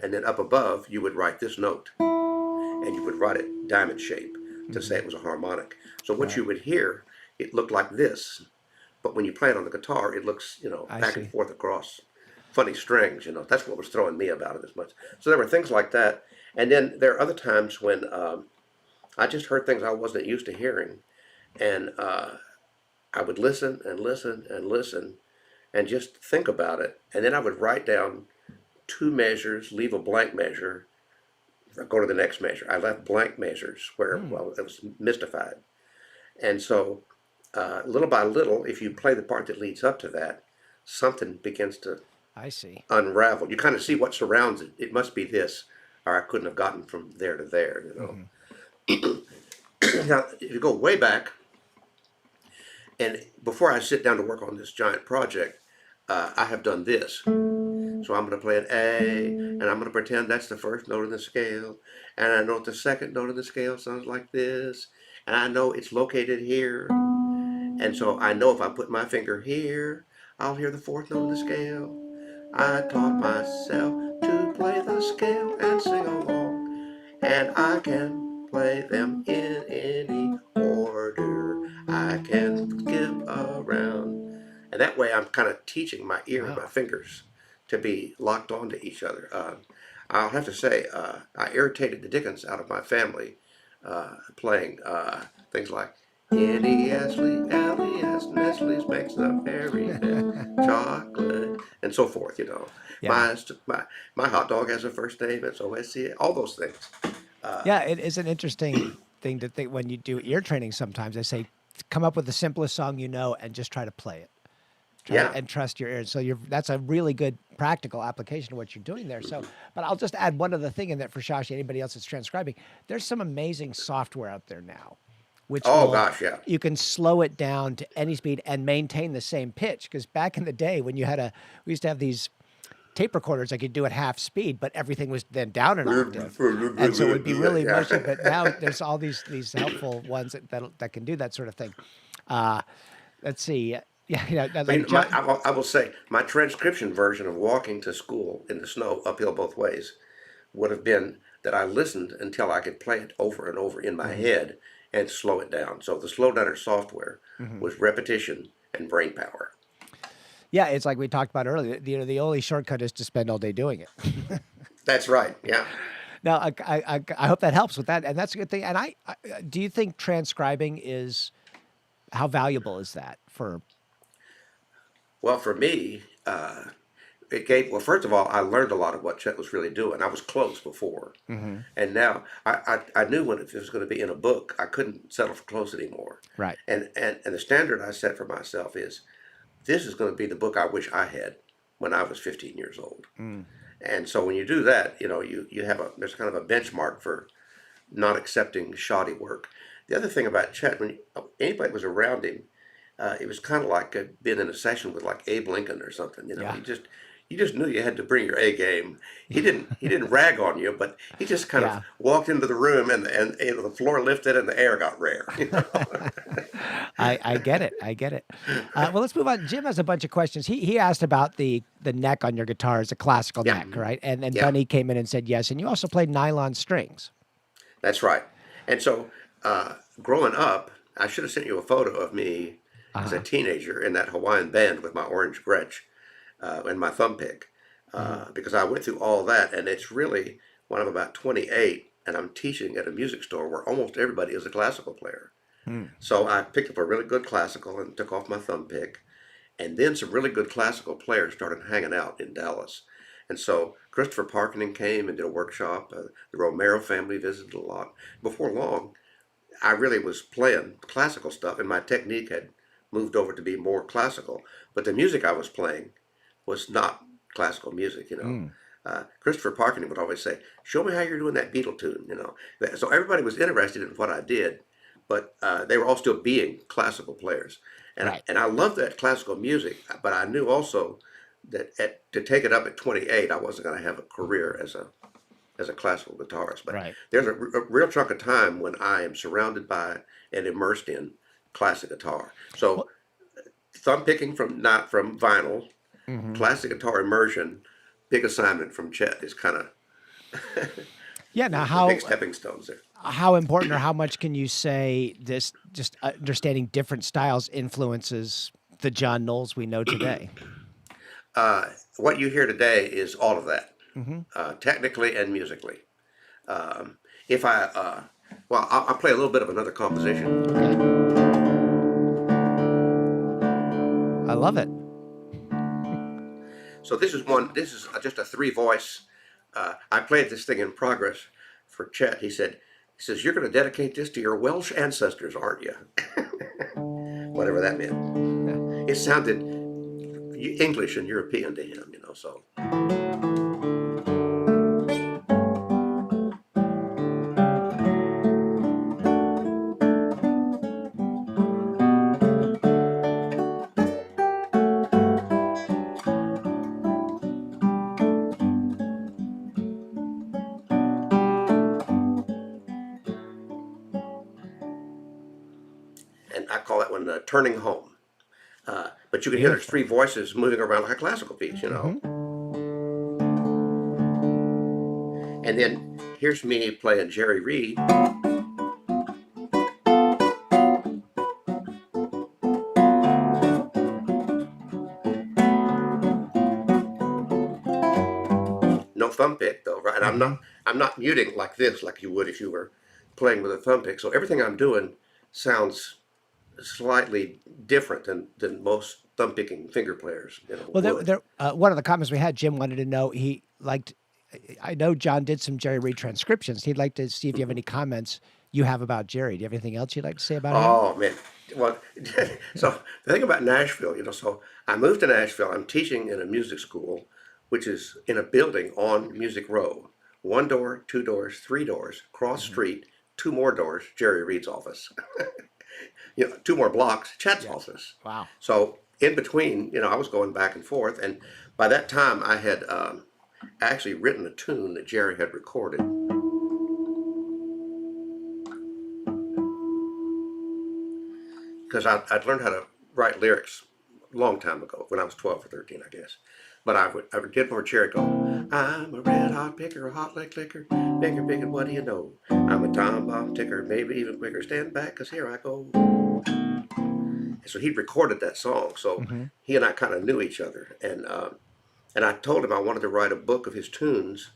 And then up above, you would write this note, and you would write it diamond shape to say it was a harmonic. So what you would hear, it looked like this, but when you play it on the guitar, it looks, back and forth across funny strings. That's what was throwing me about it as much. So there were things like that, and then there are other times when I just heard things I wasn't used to hearing, and I would listen and listen and listen and just think about it, and then I would write down 2 measures, leave a blank measure, go to the next measure. I left blank measures where, well, it was mystified. And so little by little, if you play the part that leads up to that, something begins to unravel. You kind of see what surrounds it. It must be this, or I couldn't have gotten from there to there, Now, if you go way back, and before I sit down to work on this giant project, I have done this. So I'm going to play an A, and I'm going to pretend that's the first note in the scale, and I know the 2nd note in the scale sounds like this, and I know it's located here, and so I know if I put my finger here, I'll hear the 4th note in the scale. I taught myself to play the scale and sing along, and I can play them in any order. I can skip around, and that way I'm kind of teaching my ear and my fingers to be locked onto each other. I'll have to say, I irritated the dickens out of my family playing things like N-E-S-L-E-S, Nestle's makes the very best chocolate, and so forth. Yeah. My hot dog has a first name. It's O-S-C-A. All those things. Yeah, it is an interesting thing to think when you do ear training sometimes. They say, come up with the simplest song you know and just try to play it. Yeah. And trust your ears. So that's a really good practical application of what you're doing there. So, but I'll just add one other thing in that for Shashi, anybody else that's transcribing, there's some amazing software out there now, which Oh gosh, yeah. you can slow it down to any speed and maintain the same pitch. Because back in the day when we used to have these tape recorders I could do at half speed, but everything was then down an octave, and so it would be really mushy. But now there's all these helpful ones that can do that sort of thing. Let's see. Yeah, like I will say my transcription version of walking to school in the snow uphill both ways would have been that I listened until I could play it over and over in my head and slow it down. So the slow downer software was repetition and brain power. Yeah, it's like we talked about earlier. The only shortcut is to spend all day doing it. That's right. Yeah. Now, I hope that helps with that, and that's a good thing. And I do you think transcribing how valuable is that for? Well, for me, well, first of all, I learned a lot of what Chet was really doing. I was close before. And now I knew when it was going to be in a book, I couldn't settle for close anymore. Right. And the standard I set for myself is this is going to be the book I wish I had when I was 15 years old. And so when you do that, you have there's kind of a benchmark for not accepting shoddy work. The other thing about Chet, when anybody was around him, it was kind of like being in a session with like Abe Lincoln or something. Yeah. You just knew you had to bring your A game. He didn't rag on you, but he just kind of walked into the room and the floor lifted and the air got rare. I get it. Well, let's move on. Jim has a bunch of questions. He asked about the neck on your guitar is a classical neck, right? And Bunny came in and said yes. And you also played nylon strings. That's right. And so growing up, I should have sent you a photo of me as a teenager in that Hawaiian band with my orange Gretsch and my thumb pick, because I went through all that, and it's really when I'm about 28 and I'm teaching at a music store where almost everybody is a classical player. So I picked up a really good classical and took off my thumb pick, and then some really good classical players started hanging out in Dallas. And so Christopher Parkening came and did a workshop. The Romero family visited a lot. Before long, I really was playing classical stuff, and my technique had moved over to be more classical, but the music I was playing was not classical music, Christopher Parkening would always say, show me how you're doing that Beatle tune, So everybody was interested in what I did, but they were all still being classical players. And I loved that classical music, but I knew also that to take it up at 28, I wasn't going to have a career as a classical guitarist. But there's a real chunk of time when I am surrounded by and immersed in classic guitar. So thumb picking not from vinyl, classic guitar immersion, big assignment from Chet is kind of now how big stepping stones there. How important or how much can you say this just understanding different styles influences the John Knowles we know today? What you hear today is all of that, technically and musically. If I'll play a little bit of another composition. Okay. I love it. So this is just a 3-voice. I played this thing in progress for Chet. He says, you're going to dedicate this to your Welsh ancestors, aren't you? Whatever that meant. It sounded English and European to him, so. And I call that one turning home. But you can hear there's 3 voices moving around like a classical piece, And then here's me playing Jerry Reed. No thumb pick though, right? I'm not muting like this, like you would if you were playing with a thumb pick. So everything I'm doing sounds slightly different than most thumb picking finger players. Well, Would. one of the comments we had, Jim wanted to know, he liked, I know John did some Jerry Reed transcriptions. He'd like to see if you have any comments you have about Jerry. Do you have anything else you'd like to say about him? Oh man. Well, so the thing about Nashville, so I moved to Nashville. I'm teaching in a music school, which is in a building on Music Row. One door, two doors, three doors, cross street, two more doors, Jerry Reed's office. Two more blocks, Chet's office. Wow. So in between, I was going back and forth, and by that time I had actually written a tune that Jerry had recorded. Because I'd learned how to write lyrics a long time ago, when I was 12 or 13, I guess. But I did for Jerry go, I'm a red hot picker, a hot like liquor, picker, picking, what do you know? I'm a time bomb ticker, maybe even quicker, stand back, cause here I go. And so he recorded that song, so he and I kind of knew each other. And I told him I wanted to write a book of his tunes.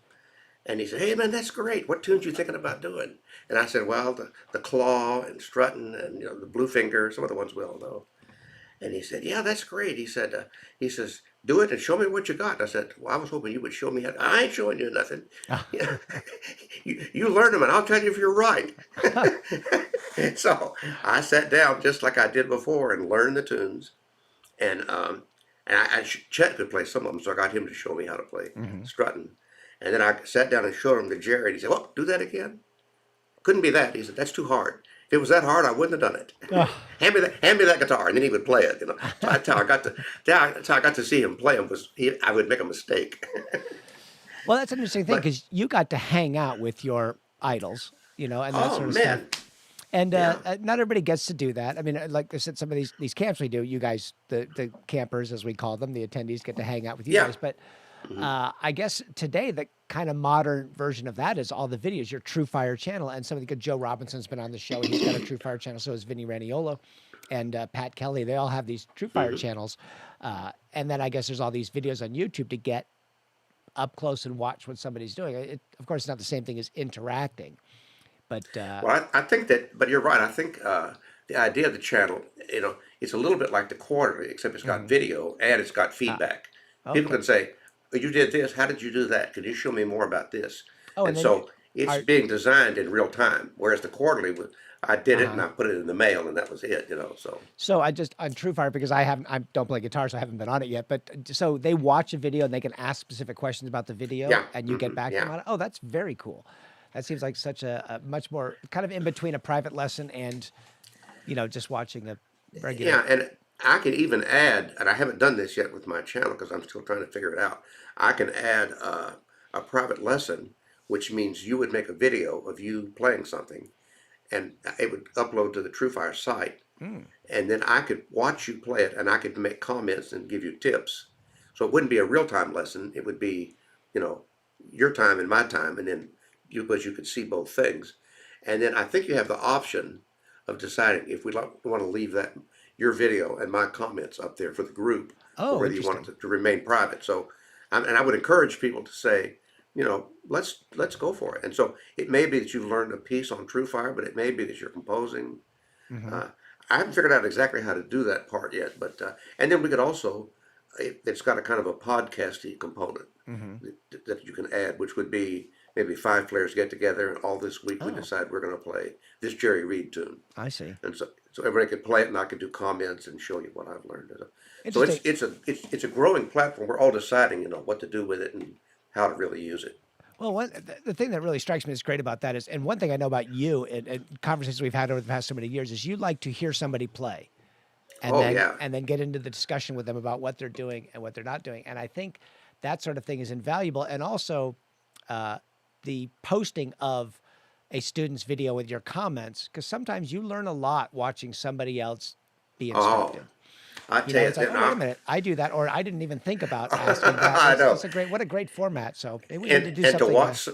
And he said, hey man, that's great. What tunes you thinking about doing? And I said, well, the Claw and Strutting and the Blue Finger, some of the ones we all know. And he said, yeah, that's great. He says, do it and show me what you got. And I said, well, I was hoping you would show me how. I ain't showing you nothing. You learn them and I'll tell you if you're right. So I sat down just like I did before and learned the tunes. And Chet could play some of them, so I got him to show me how to play Strutting. And then I sat down and showed him to Jerry, and he said, well, do that again? Couldn't be that. He said, that's too hard. If it was that hard, I wouldn't have done it. Hand me that guitar, and then he would play it. So that's how I got to see him play him. I would make a mistake. Well, that's an interesting thing, because you got to hang out with your idols, and that sort of stuff. And not everybody gets to do that. I mean, like I said, some of these camps we do, you guys, the campers, as we call them, the attendees get to hang out with you guys. But I guess today the kind of modern version of that is all the videos, your True Fire channel, and somebody good Joe Robinson's been on the show. He's got a True Fire channel. So is Vinny Raniolo and Pat Kelly. They all have these True Fire channels. And then I guess there's all these videos on YouTube to get up close and watch what somebody's doing. Of course, it's not the same thing as interacting. But well, I think that, but you're right. I think the idea of the channel, it's a little bit like the quarterly, except it's got video and it's got feedback. People can say, oh, you did this. How did you do that? Could you show me more about this? Oh, and so it's being designed in real time. Whereas the quarterly, I did it and I put it in the mail and that was it. So I just on True Fire, because I don't play guitar, so I haven't been on it yet. But so they watch a video and they can ask specific questions about the video, and you get back to them on it. Oh, that's very cool. That seems like such a much more kind of in between a private lesson and, just watching the regular. Yeah, and I can even add, and I haven't done this yet with my channel because I'm still trying to figure it out. I can add a private lesson, which means you would make a video of you playing something, and it would upload to the True Fire site. And then I could watch you play it, and I could make comments and give you tips. So it wouldn't be a real-time lesson. It would be, your time and my time, and then you could see both things. And then I think you have the option of deciding if we want to leave your video and my comments up there for the group, or whether you want it to remain private. So, and I would encourage people to say, let's go for it. And so it may be that you've learned a piece on True Fire, but it may be that you're composing. I haven't figured out exactly how to do that part yet, but and then we could also, it's got a kind of a podcasty component that you can add, which would be maybe 5 players get together and all this week we decide we're going to play this Jerry Reed tune. I see. And so everybody could play it and I could do comments and show you what I've learned. So it's a growing platform. We're all deciding, what to do with it and how to really use it. Well, the thing that really strikes me as great about that is, and one thing I know about you and conversations we've had over the past so many years, is you like to hear somebody play. And then get into the discussion with them about what they're doing and what they're not doing. And I think that sort of thing is invaluable. And also the posting of a student's video with your comments, because sometimes you learn a lot watching somebody else be instructed. I tell you, it's like, wait a minute, I do that, or I didn't even think about asking that. I know. What a great format. So maybe we need to do something. To watch,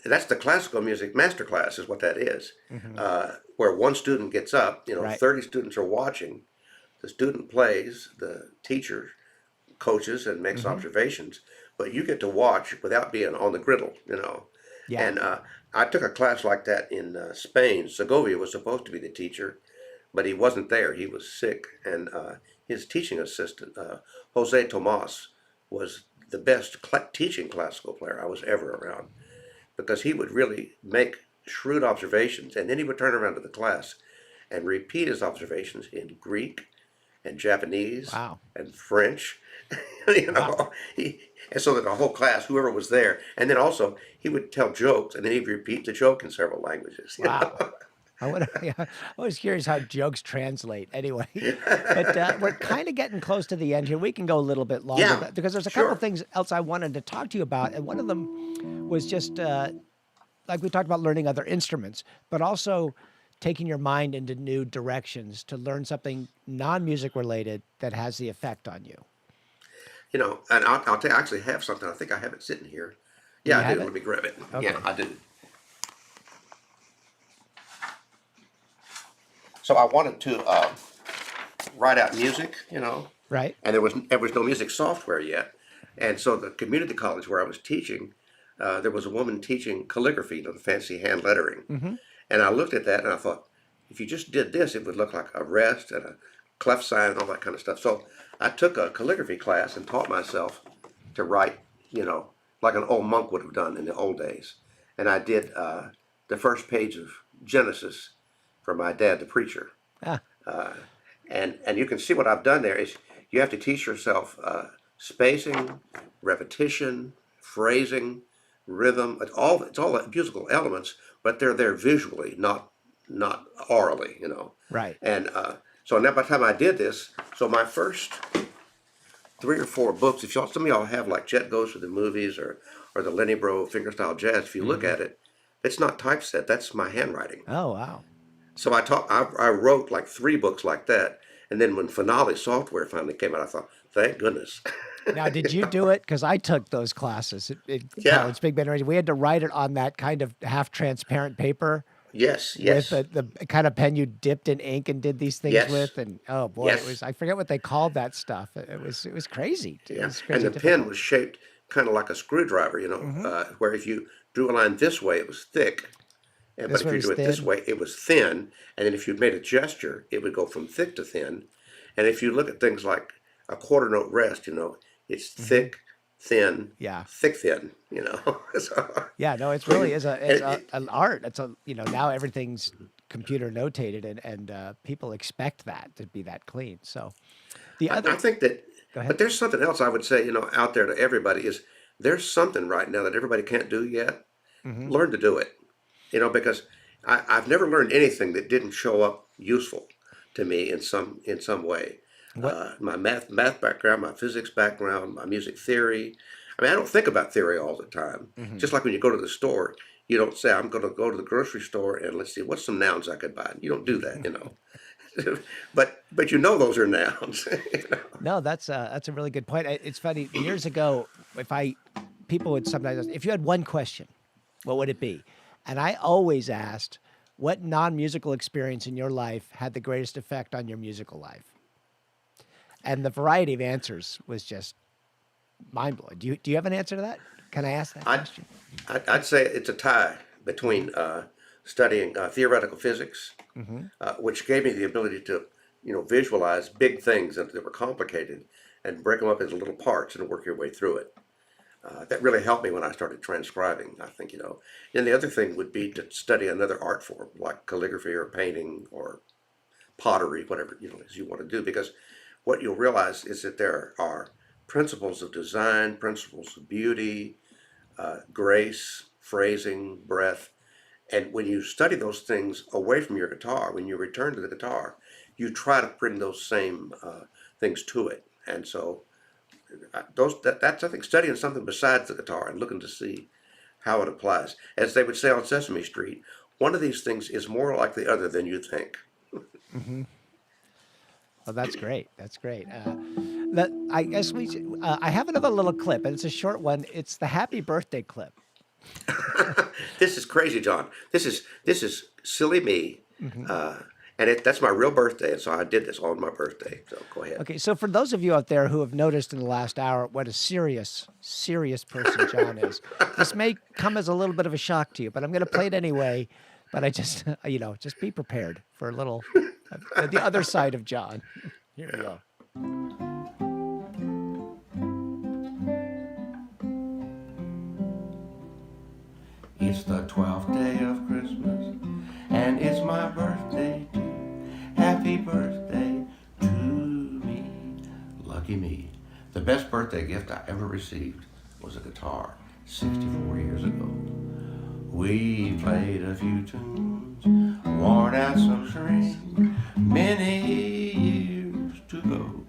that's the classical music masterclass is what that is, where one student gets up, 30 students are watching, the student plays, the teacher coaches and makes observations, but you get to watch without being on the griddle, Yeah. And I took a class like that in Spain. Segovia was supposed to be the teacher, but he wasn't there. He was sick, and his teaching assistant, Jose Tomas, was the best teaching classical player I was ever around because he would really make shrewd observations, and then he would turn around to the class and repeat his observations in Greek and Japanese Wow. and French. you know, Wow. and so that the whole class, whoever was there, and then also he would tell jokes, and then he'd repeat the joke in several languages. Wow. Yeah, I was curious how jokes translate anyway. But we're kind of getting close to the end here. We can go a little bit longer Yeah, because there's a couple sure. things else I wanted to talk to you about. And one of them was just like we talked about learning other instruments, but also taking your mind into new directions to learn something non-music related that has the effect on you. And I'll tell you, I actually have something. I think I have it sitting here. Do Yeah, you I have do. it? Let me grab it. Okay. Yeah, I do. So I wanted to write out music, Right? and there was no music software yet. And so the community college where I was teaching, there was a woman teaching calligraphy, the fancy hand lettering. Mm-hmm. And I looked at that and I thought, if you just did this, it would look like a rest and a clef sign and all that kind of stuff. So I took a calligraphy class and taught myself to write, like an old monk would have done in the old days. And I did the first page of Genesis for my dad, the preacher. Ah, And you can see what I've done there is you have to teach yourself spacing, repetition, phrasing, rhythm. It's all musical elements, but they're there visually, not orally. right. And so now by the time I did this, so my first 3 or 4 books, if some of y'all have like Jet Goes to the Movies or the Lenny Bro Fingerstyle Jazz, if you look at it, it's not typeset. That's my handwriting. Oh, wow. So I wrote like 3 books like that, and then when Finale software finally came out, I thought, thank goodness. Now, did you do it? Because I took those classes in Yeah. college, Big Bend Radio. We had to write it on that kind of half transparent paper Yes, with yes, the kind of pen you dipped in ink and did these things Yes. with. And oh boy, Yes. I forget what they called that stuff. It was crazy. It yeah. was And crazy the pen difficult. was shaped kind of like a screwdriver, where if you drew a line this way, it was thick, but This if one you was drew it this thin. way, it was thin. And then if you made a gesture, it would go from thick to thin. And if you look at things like a quarter note rest, it's thick, thin, Yeah. thick, thin. So, Yeah, no, it really is and an art. It's now everything's computer notated and people expect that to be that clean. So the I other, think that, go ahead. but there's something else I would say, out there to everybody is there's something right now that everybody can't do yet. Mhm. Learn to do it, because I've never learned anything that didn't show up useful to me in some way. What? My math background, my physics background, my music theory. I mean, I don't think about theory all the time. Mhm. Just like when you go to the store, you don't say, I'm going to go to the grocery store and let's see, what's some nouns I could buy? You don't do that. but those are nouns. No, that's a really good point. It's funny. Years ago, people would sometimes ask, if you had one question, what would it be? And I always asked, what non-musical experience in your life had the greatest effect on your musical life? And the variety of answers was just mind-blowing. Do you have an answer to that? Can I ask that I'd, question? I'd say it's a tie between studying theoretical physics, Hmm. which gave me the ability to, visualize big things that were complicated and break them up into little parts and work your way through it. That really helped me when I started transcribing, I think. And the other thing would be to study another art form like calligraphy or painting or pottery, whatever, as you want to do, because what you'll realize is that there are principles of design, principles of beauty, grace, phrasing, breath. And when you study those things away from your guitar, when you return to the guitar, you try to bring those same things to it. And so that's I think studying something besides the guitar and looking to see how it applies. As they would say on Sesame Street, one of these things is more like the other than you think. Hmm. Oh, that's great. That's great. I guess I have another little clip, and it's a short one. It's the happy birthday clip. This is crazy, John. This is silly me, Hmm. And that's my real birthday, and so I did this on my birthday. So go ahead. Okay, so for those of you out there who have noticed in the last hour what a serious, serious person John is, this may come as a little bit of a shock to you, but I'm going to play it anyway. But I just, just be prepared for a little, the other side of John. Here we go. It's the 12th day of Christmas, and it's my birthday too. Happy birthday to me. Lucky me. The best birthday gift I ever received was a guitar 64 years ago. We played a few tunes, worn out some strings, many years to go.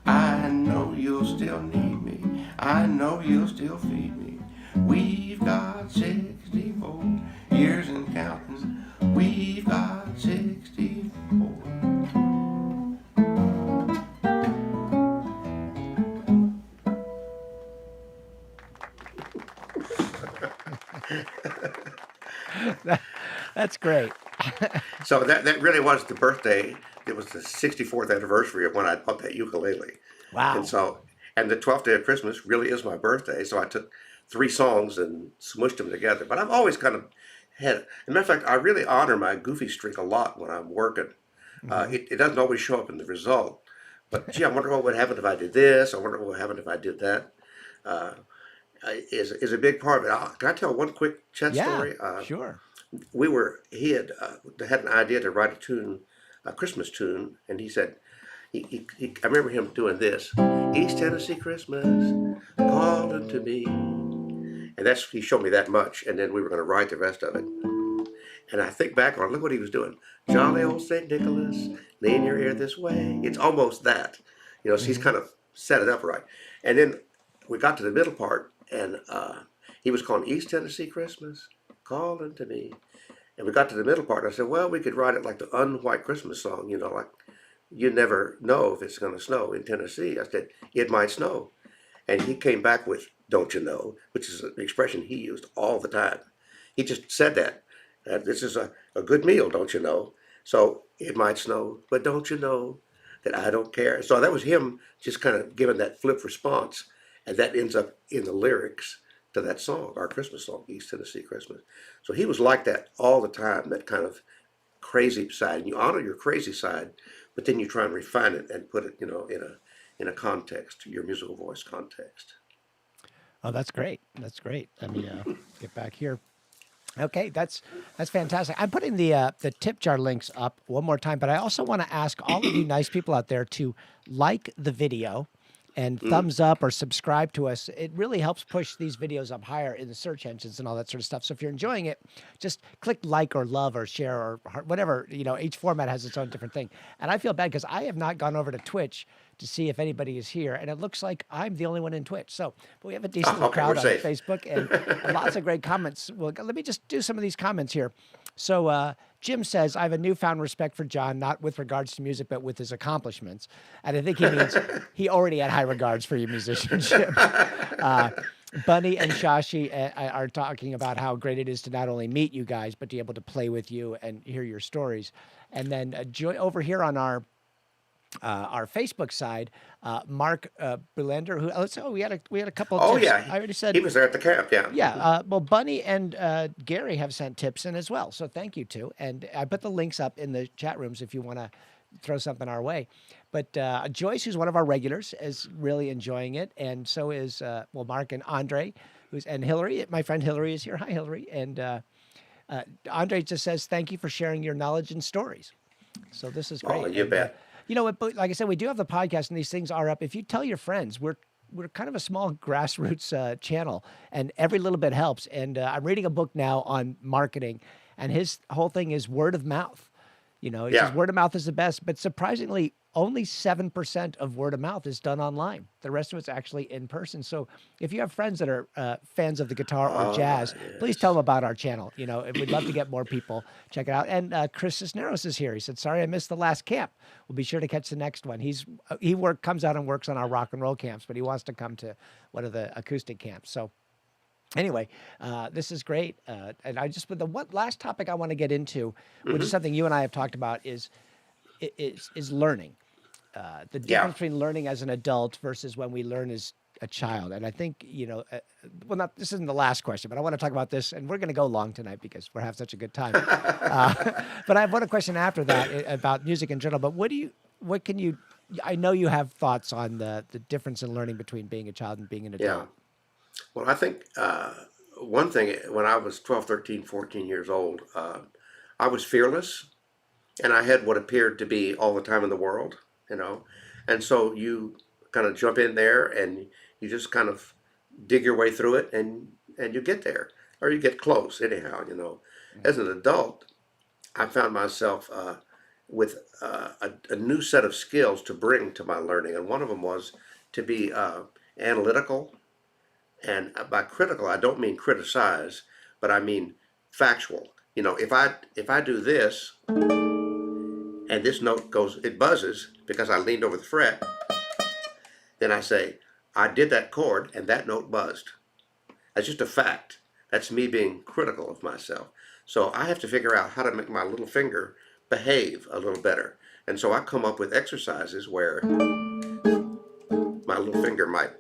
I know you'll still need me, I know you'll still feed me. We've got 64 years and counting. We've got 64. That's great. So that really was the birthday. It was the 64th anniversary of when I bought that ukulele. Wow. And the 12th day of Christmas really is my birthday. So I took 3 songs and smushed them together. But I've always kind of had, as a matter of fact, I really honor my goofy streak a lot when I'm working. It doesn't always show up in the result. But gee, I wonder what would happen if I did this. I wonder what would happen if I did that. Is a big part of it. Can I tell one quick Chet story? Sure. He had an idea to write a Christmas tune, and he said, I remember him doing this, East Tennessee Christmas, calling to me. And he showed me that much, and then we were going to write the rest of it. And I think back on, look what he was doing. Jolly old St. Nicholas, lean your ear this way. It's almost that. So he's kind of set it up right. And then we got to the middle part, and he was calling East Tennessee Christmas, calling to me. And we got to the middle part, and I said, well, we could write it like the unwhite Christmas song, like, you never know if it's going to snow in Tennessee. I said, it might snow. And he came back with, don't you know, which is an expression he used all the time. He just said that. This is a good meal, don't you know? So it might snow, but don't you know that I don't care? So that was him just kind of giving that flip response. And that ends up in the lyrics to that song, our Christmas song, East Tennessee Christmas. So he was like that all the time, that kind of crazy side. And you honor your crazy side, but then you try and refine it and put it, in a context, your musical voice context. Oh, that's great. That's great. Let me get back here. Okay, that's fantastic. I'm putting the tip jar links up one more time, but I also want to ask all of you nice people out there to like the video and thumbs up or subscribe to us. It really helps push these videos up higher in the search engines and all that sort of stuff. So if you're enjoying it, just click like or love or share or heart, whatever. Each format has its own different thing. And I feel bad because I have not gone over to Twitch to see if anybody is here. And it looks like I'm the only one in Twitch. So, but we have a decent little crowd on Facebook and lots of great comments. Well, let me just do some of these comments here. So Jim says, I have a newfound respect for John, not with regards to music, but with his accomplishments. And I think he means he already had high regards for your musicianship. Bunny and Shashi are talking about how great it is to not only meet you guys, but to be able to play with you and hear your stories. And then Joy over here on our Facebook side, Mark Belander, who we had a couple of tips. Yeah, I already said he was there at the camp. Yeah. Well, Bunny and Gary have sent tips in as well, so thank you too. And I put the links up in the chat rooms if you want to throw something our way. But Joyce, who's one of our regulars, is really enjoying it, and so is Mark and Andre, and Hillary. My friend Hillary is here. Hi, Hillary. And Andre just says thank you for sharing your knowledge and stories. So this is great. Oh, you bet. Like I said, we do have the podcast, and these things are up. If you tell your friends, we're kind of a small grassroots channel, and every little bit helps. And I'm reading a book now on marketing, and his whole thing is word of mouth. He says word of mouth is the best, but surprisingly, only 7% of word of mouth is done online. The rest of it's actually in person. So if you have friends that are fans of the guitar or jazz, please tell them about our channel. We'd love to get more people. Check it out. And Chris Cisneros is here. He said, sorry, I missed the last camp. We'll be sure to catch the next one. He comes out and works on our rock and roll camps, but he wants to come to one of the acoustic camps. So Anyway, this is great. And but the one last topic I want to get into, which is something you and I have talked about, is learning. The Yeah. difference between learning as an adult versus when we learn as a child. And I think, well, not this isn't the last question, but I want to talk about this, and we're going to go long tonight because we're having such a good time. But I have one question after that about music in general. But what can you? I know you have thoughts on the difference in learning between being a child and being an Yeah. adult. Well, I think one thing, when I was 12, 13, 14 years old, I was fearless and I had what appeared to be all the time in the world, you know. And so you kind of jump in there and you just kind of dig your way through it, and you get there, or you get close anyhow, you know. As an adult, I found myself with a new set of skills to bring to my learning. And one of them was to be analytical. And by critical, I don't mean criticize, but I mean factual. You know, if I do this and this note goes, it buzzes because I leaned over the fret, then I say, I did that chord and that note buzzed. That's just a fact. That's me being critical of myself. So I have to figure out how to make my little finger behave a little better. And so I come up with exercises where my little finger might,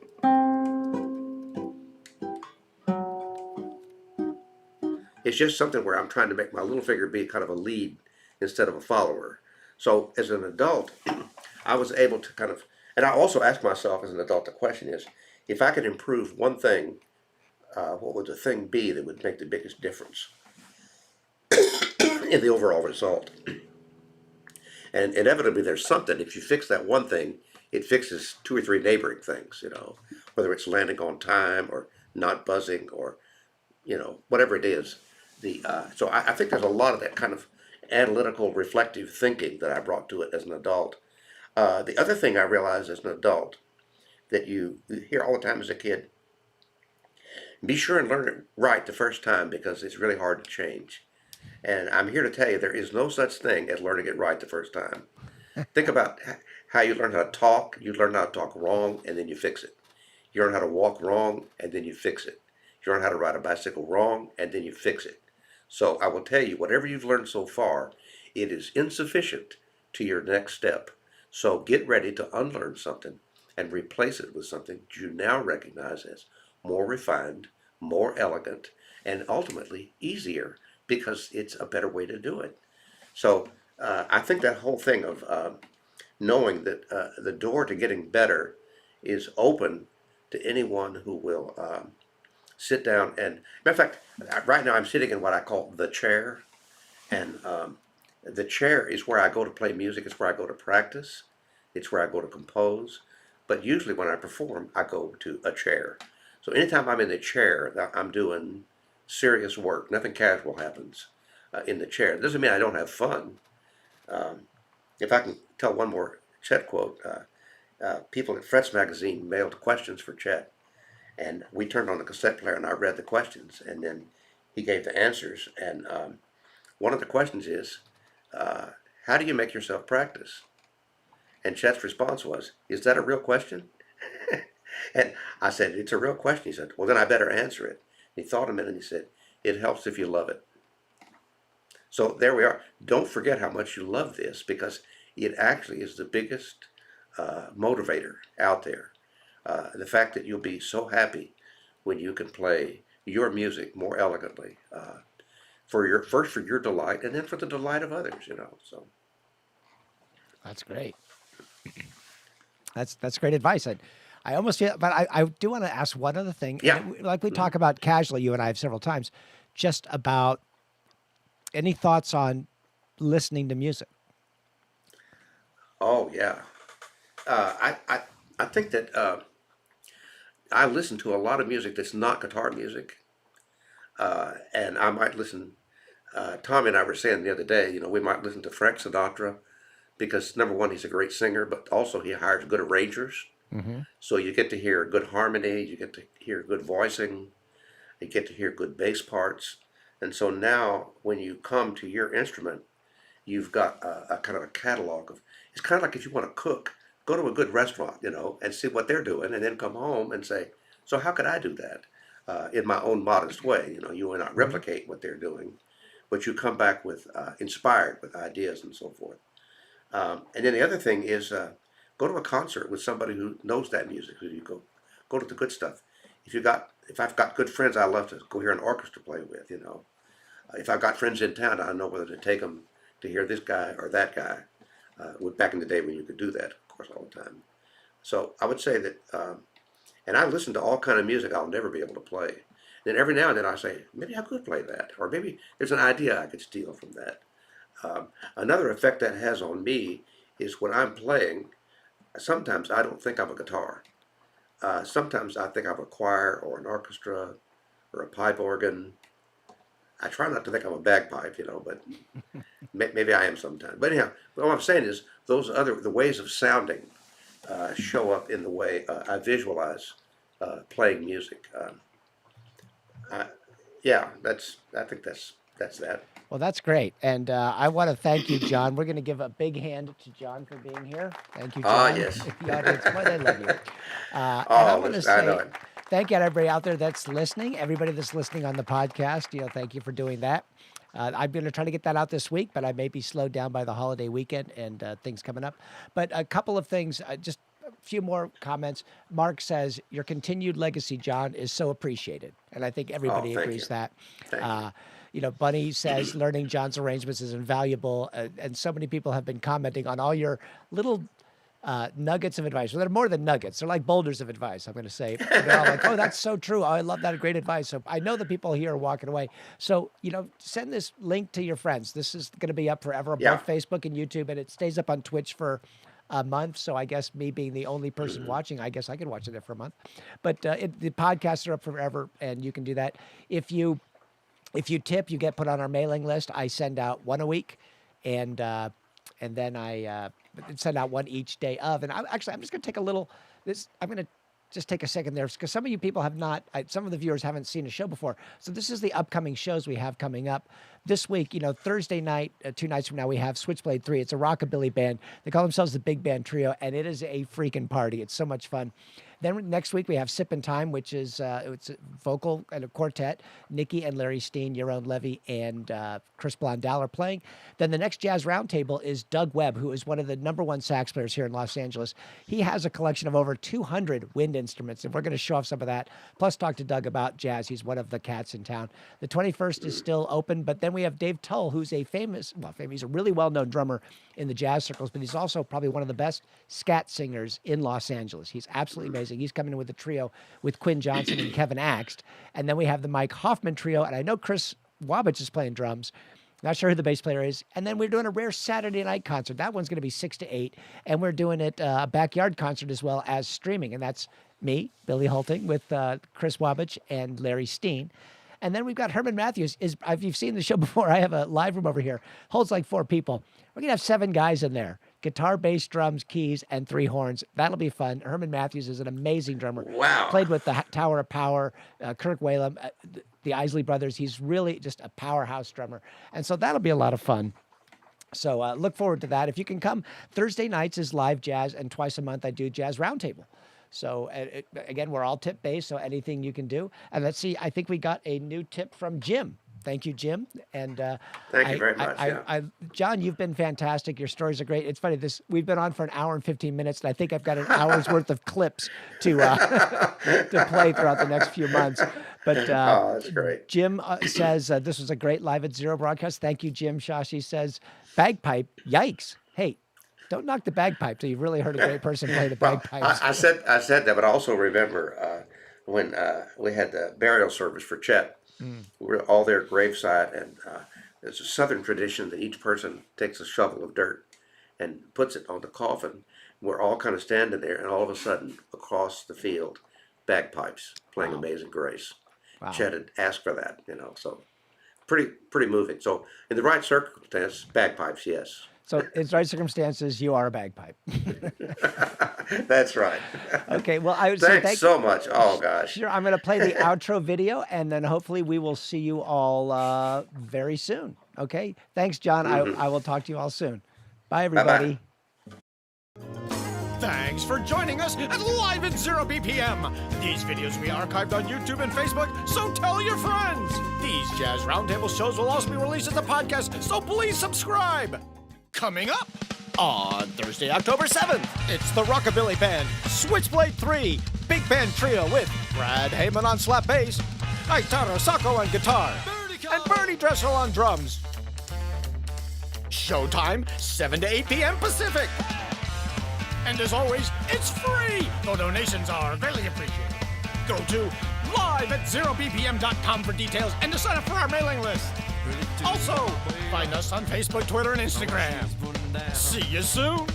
it's just something where I'm trying to make my little finger be kind of a lead instead of a follower. So as an adult, I was able to kind of, and I also asked myself as an adult, the question is, if I could improve one thing, what would the thing be that would make the biggest difference in the overall result? And inevitably, there's something. If you fix that one thing, it fixes two or three neighboring things, you know, whether it's landing on time or not buzzing or, you know, whatever it is. So I think there's a lot of that kind of analytical, reflective thinking that I brought to it as an adult. The other thing I realized as an adult that you hear all the time as a kid, be sure and learn it right the first time because it's really hard to change. And I'm here to tell you there is no such thing as learning it right the first time. Think about how you learn how to talk. You learn how to talk wrong and then you fix it. You learn how to walk wrong and then you fix it. You learn how to ride a bicycle wrong and then you fix it. So I will tell you, whatever you've learned so far, it is insufficient to your next step. So get ready to unlearn something and replace it with something you now recognize as more refined, more elegant, and ultimately easier because it's a better way to do it. So I think that whole thing of knowing that the door to getting better is open to anyone who will sit down and, matter of fact, right now I'm sitting in what I call the chair, and the chair is where I go to play music. It's where I go to practice. It's where I go to compose. But usually when I perform, I go to a chair. So anytime I'm in the chair, I'm doing serious work. Nothing casual happens in the chair. It doesn't mean I don't have fun. If I can tell one more Chet quote, people at Frets magazine mailed questions for Chet, and we turned on the cassette player and I read the questions, and then he gave the answers. And one of the questions is, how do you make yourself practice? And Chet's response was, is that a real question? And I said, it's a real question. He said, well, then I better answer it. And he thought a minute and he said, it helps if you love it. So there we are. Don't forget how much you love this because it actually is the biggest motivator out there. The fact that you'll be so happy when you can play your music more elegantly for your delight and then for the delight of others, you know. So That's great. That's great advice. I almost feel, but I do want to ask one other thing. yeah. Like we talk about casually, you and I have several times, just about any thoughts on listening to music. Oh yeah. I think that I listen to a lot of music that's not guitar music, and I might listen. Tommy and I were saying the other day, you know, we might listen to Frank Sinatra because number one, he's a great singer, but also he hires good arrangers. Mm-hmm. So you get to hear good harmony, you get to hear good voicing, you get to hear good bass parts. And so now when you come to your instrument, you've got a kind of a catalog of, it's kind of like if you want to cook, go to a good restaurant, you know, and see what they're doing and then come home and say, so how could I do that? in my own modest way. You know, you will not replicate what they're doing, but you come back with inspired with ideas and so forth. And then the other thing is go to a concert with somebody who knows that music. Who you go to the good stuff. If I've got good friends, I love to go hear an orchestra play with. You know, if I've got friends in town, I know whether to take them to hear this guy or that guy. Back in the day when you could do that, of course, all the time. So I would say that, and I listen to all kind of music I'll never be able to play. Then every now and then I say, maybe I could play that, or maybe there's an idea I could steal from that. Another effect that has on me is when I'm playing, sometimes I don't think I'm a guitar. Sometimes I think I'm a choir or an orchestra or a pipe organ. I try not to think I'm a bagpipe, you know, but maybe I am sometimes. But anyhow, all I'm saying is the ways of sounding show up in the way I visualize playing music. Yeah, I think that's that. Well, that's great. And I want to thank you, John. We're going to give a big hand to John for being here. Thank you, John. Ah, yes. The audience, boy, they love you. And Oh, I want to I know say it. thank you to everybody out there that's listening, everybody that's listening on the podcast. You know, thank you for doing that. I'm going to try to get that out this week, but I may be slowed down by the holiday weekend and things coming up. But a couple of things, just a few more comments. Mark says, your continued legacy, John, is so appreciated. And I think everybody thank agrees you. that. Thank you. You know, Bunny says learning John's arrangements is invaluable. And so many people have been commenting on all your little nuggets of advice. Well, they're more than nuggets. They're like boulders of advice, I'm going to say. They're all like, oh, that's so true. Oh, I love that. Great advice. So I know the people here are walking away. So, you know, send this link to your friends. This is going to be up forever, Yeah. both Facebook and YouTube, and it stays up on Twitch for a month. So I guess me being the only person watching, I guess I could watch it there for a month. But the podcasts are up forever, and you can do that. If you tip, you get put on our mailing list. I send out one a week, and then I send out one each day of. And I'm just going to take I'm going to just take a second there because some of you people have not, some of the viewers haven't seen a show before. So this is the upcoming shows we have coming up this week. You know, Thursday night, 2 nights from now, we have Switchblade 3. It's a rockabilly band. They call themselves the Big Band Trio, and it is a freaking party. It's so much fun. Then next week we have Sippin' Time, which is it's a vocal and a quartet. Nikki and Larry Steen, Yaron Levy, and Chris Blondell are playing. Then the next Jazz Roundtable is Doug Webb, who is one of the #1 sax players here in Los Angeles. He has a collection of over 200 wind instruments, and we're going to show off some of that. Plus talk to Doug about jazz. He's one of the cats in town. The 21st is still open, but then we have Dave Tull, who's a he's a really well-known drummer in the jazz circles, but he's also probably one of the best scat singers in Los Angeles. He's absolutely amazing. He's coming in with a trio with Quinn Johnson and Kevin Axt. And then we have the Mike Hoffman trio, and I know Chris Wabich is playing drums. Not sure who the bass player is. And then we're doing a rare Saturday night concert. That one's going to be 6 to 8. And we're doing it a backyard concert as well as streaming. And that's me, Billy Hulting, with Chris Wabich and Larry Steen. And then we've got Herman Matthews. If you've seen the show before, I have a live room over here. Holds like 4 people. We're going to have 7 guys in there. Guitar, bass, drums, keys, and 3 horns. That'll be fun. Herman Matthews is an amazing drummer. Wow. Played with the Tower of Power, Kirk Whalum, the Isley Brothers. He's really just a powerhouse drummer. And so that'll be a lot of fun. So look forward to that. If you can come, Thursday nights is live jazz, and twice a month I do Jazz Roundtable. So again, we're all tip-based, so anything you can do. And let's see, I think we got a new tip from Jim. Thank you, Jim. And Thank you very much. John, you've been fantastic. Your stories are great. It's funny. We've been on for an hour and 15 minutes, and I think I've got an hour's worth of clips to to play throughout the next few months. But Oh, that's great. Jim says this was a great Live at Zero broadcast. Thank you, Jim. Shashi says bagpipe. Yikes! Hey, don't knock the bagpipe till you've really heard a great person play the Well, bagpipes. I said that, but I also remember when we had the burial service for Chet. We were all there at graveside, and it's a Southern tradition that each person takes a shovel of dirt and puts it on the coffin. We're all kind of standing there, and all of a sudden, across the field, bagpipes playing Amazing Grace. Wow. Chet had asked for that, so pretty moving. So in the right circumstance, bagpipes, yes. So in the right circumstances, you are a bagpipe. That's right. Okay, well, I would say Thanks so much. Oh, gosh. Sure, I'm going to play the outro video, and then hopefully we will see you all very soon. Okay? Thanks, John. I will talk to you all soon. Bye, everybody. Bye-bye. Thanks Thanks for joining us at Live at 0 BPM. These videos we archived on YouTube and Facebook, so tell your friends. These Jazz Roundtable shows will also be released as a podcast, so please subscribe. Coming up on Thursday, October 7th, it's the Rockabilly Band, Switchblade 3, Big Band Trio with Brad Heyman on slap bass, Aitara Sacco on guitar, and Bernie Dressel on drums. Showtime, 7 to 8 p.m. Pacific. And as always, it's free, though donations are greatly appreciated. Go to live@0bpm.com for details and to sign up for our mailing list. Also, find us on Facebook, Twitter, and Instagram. See you soon.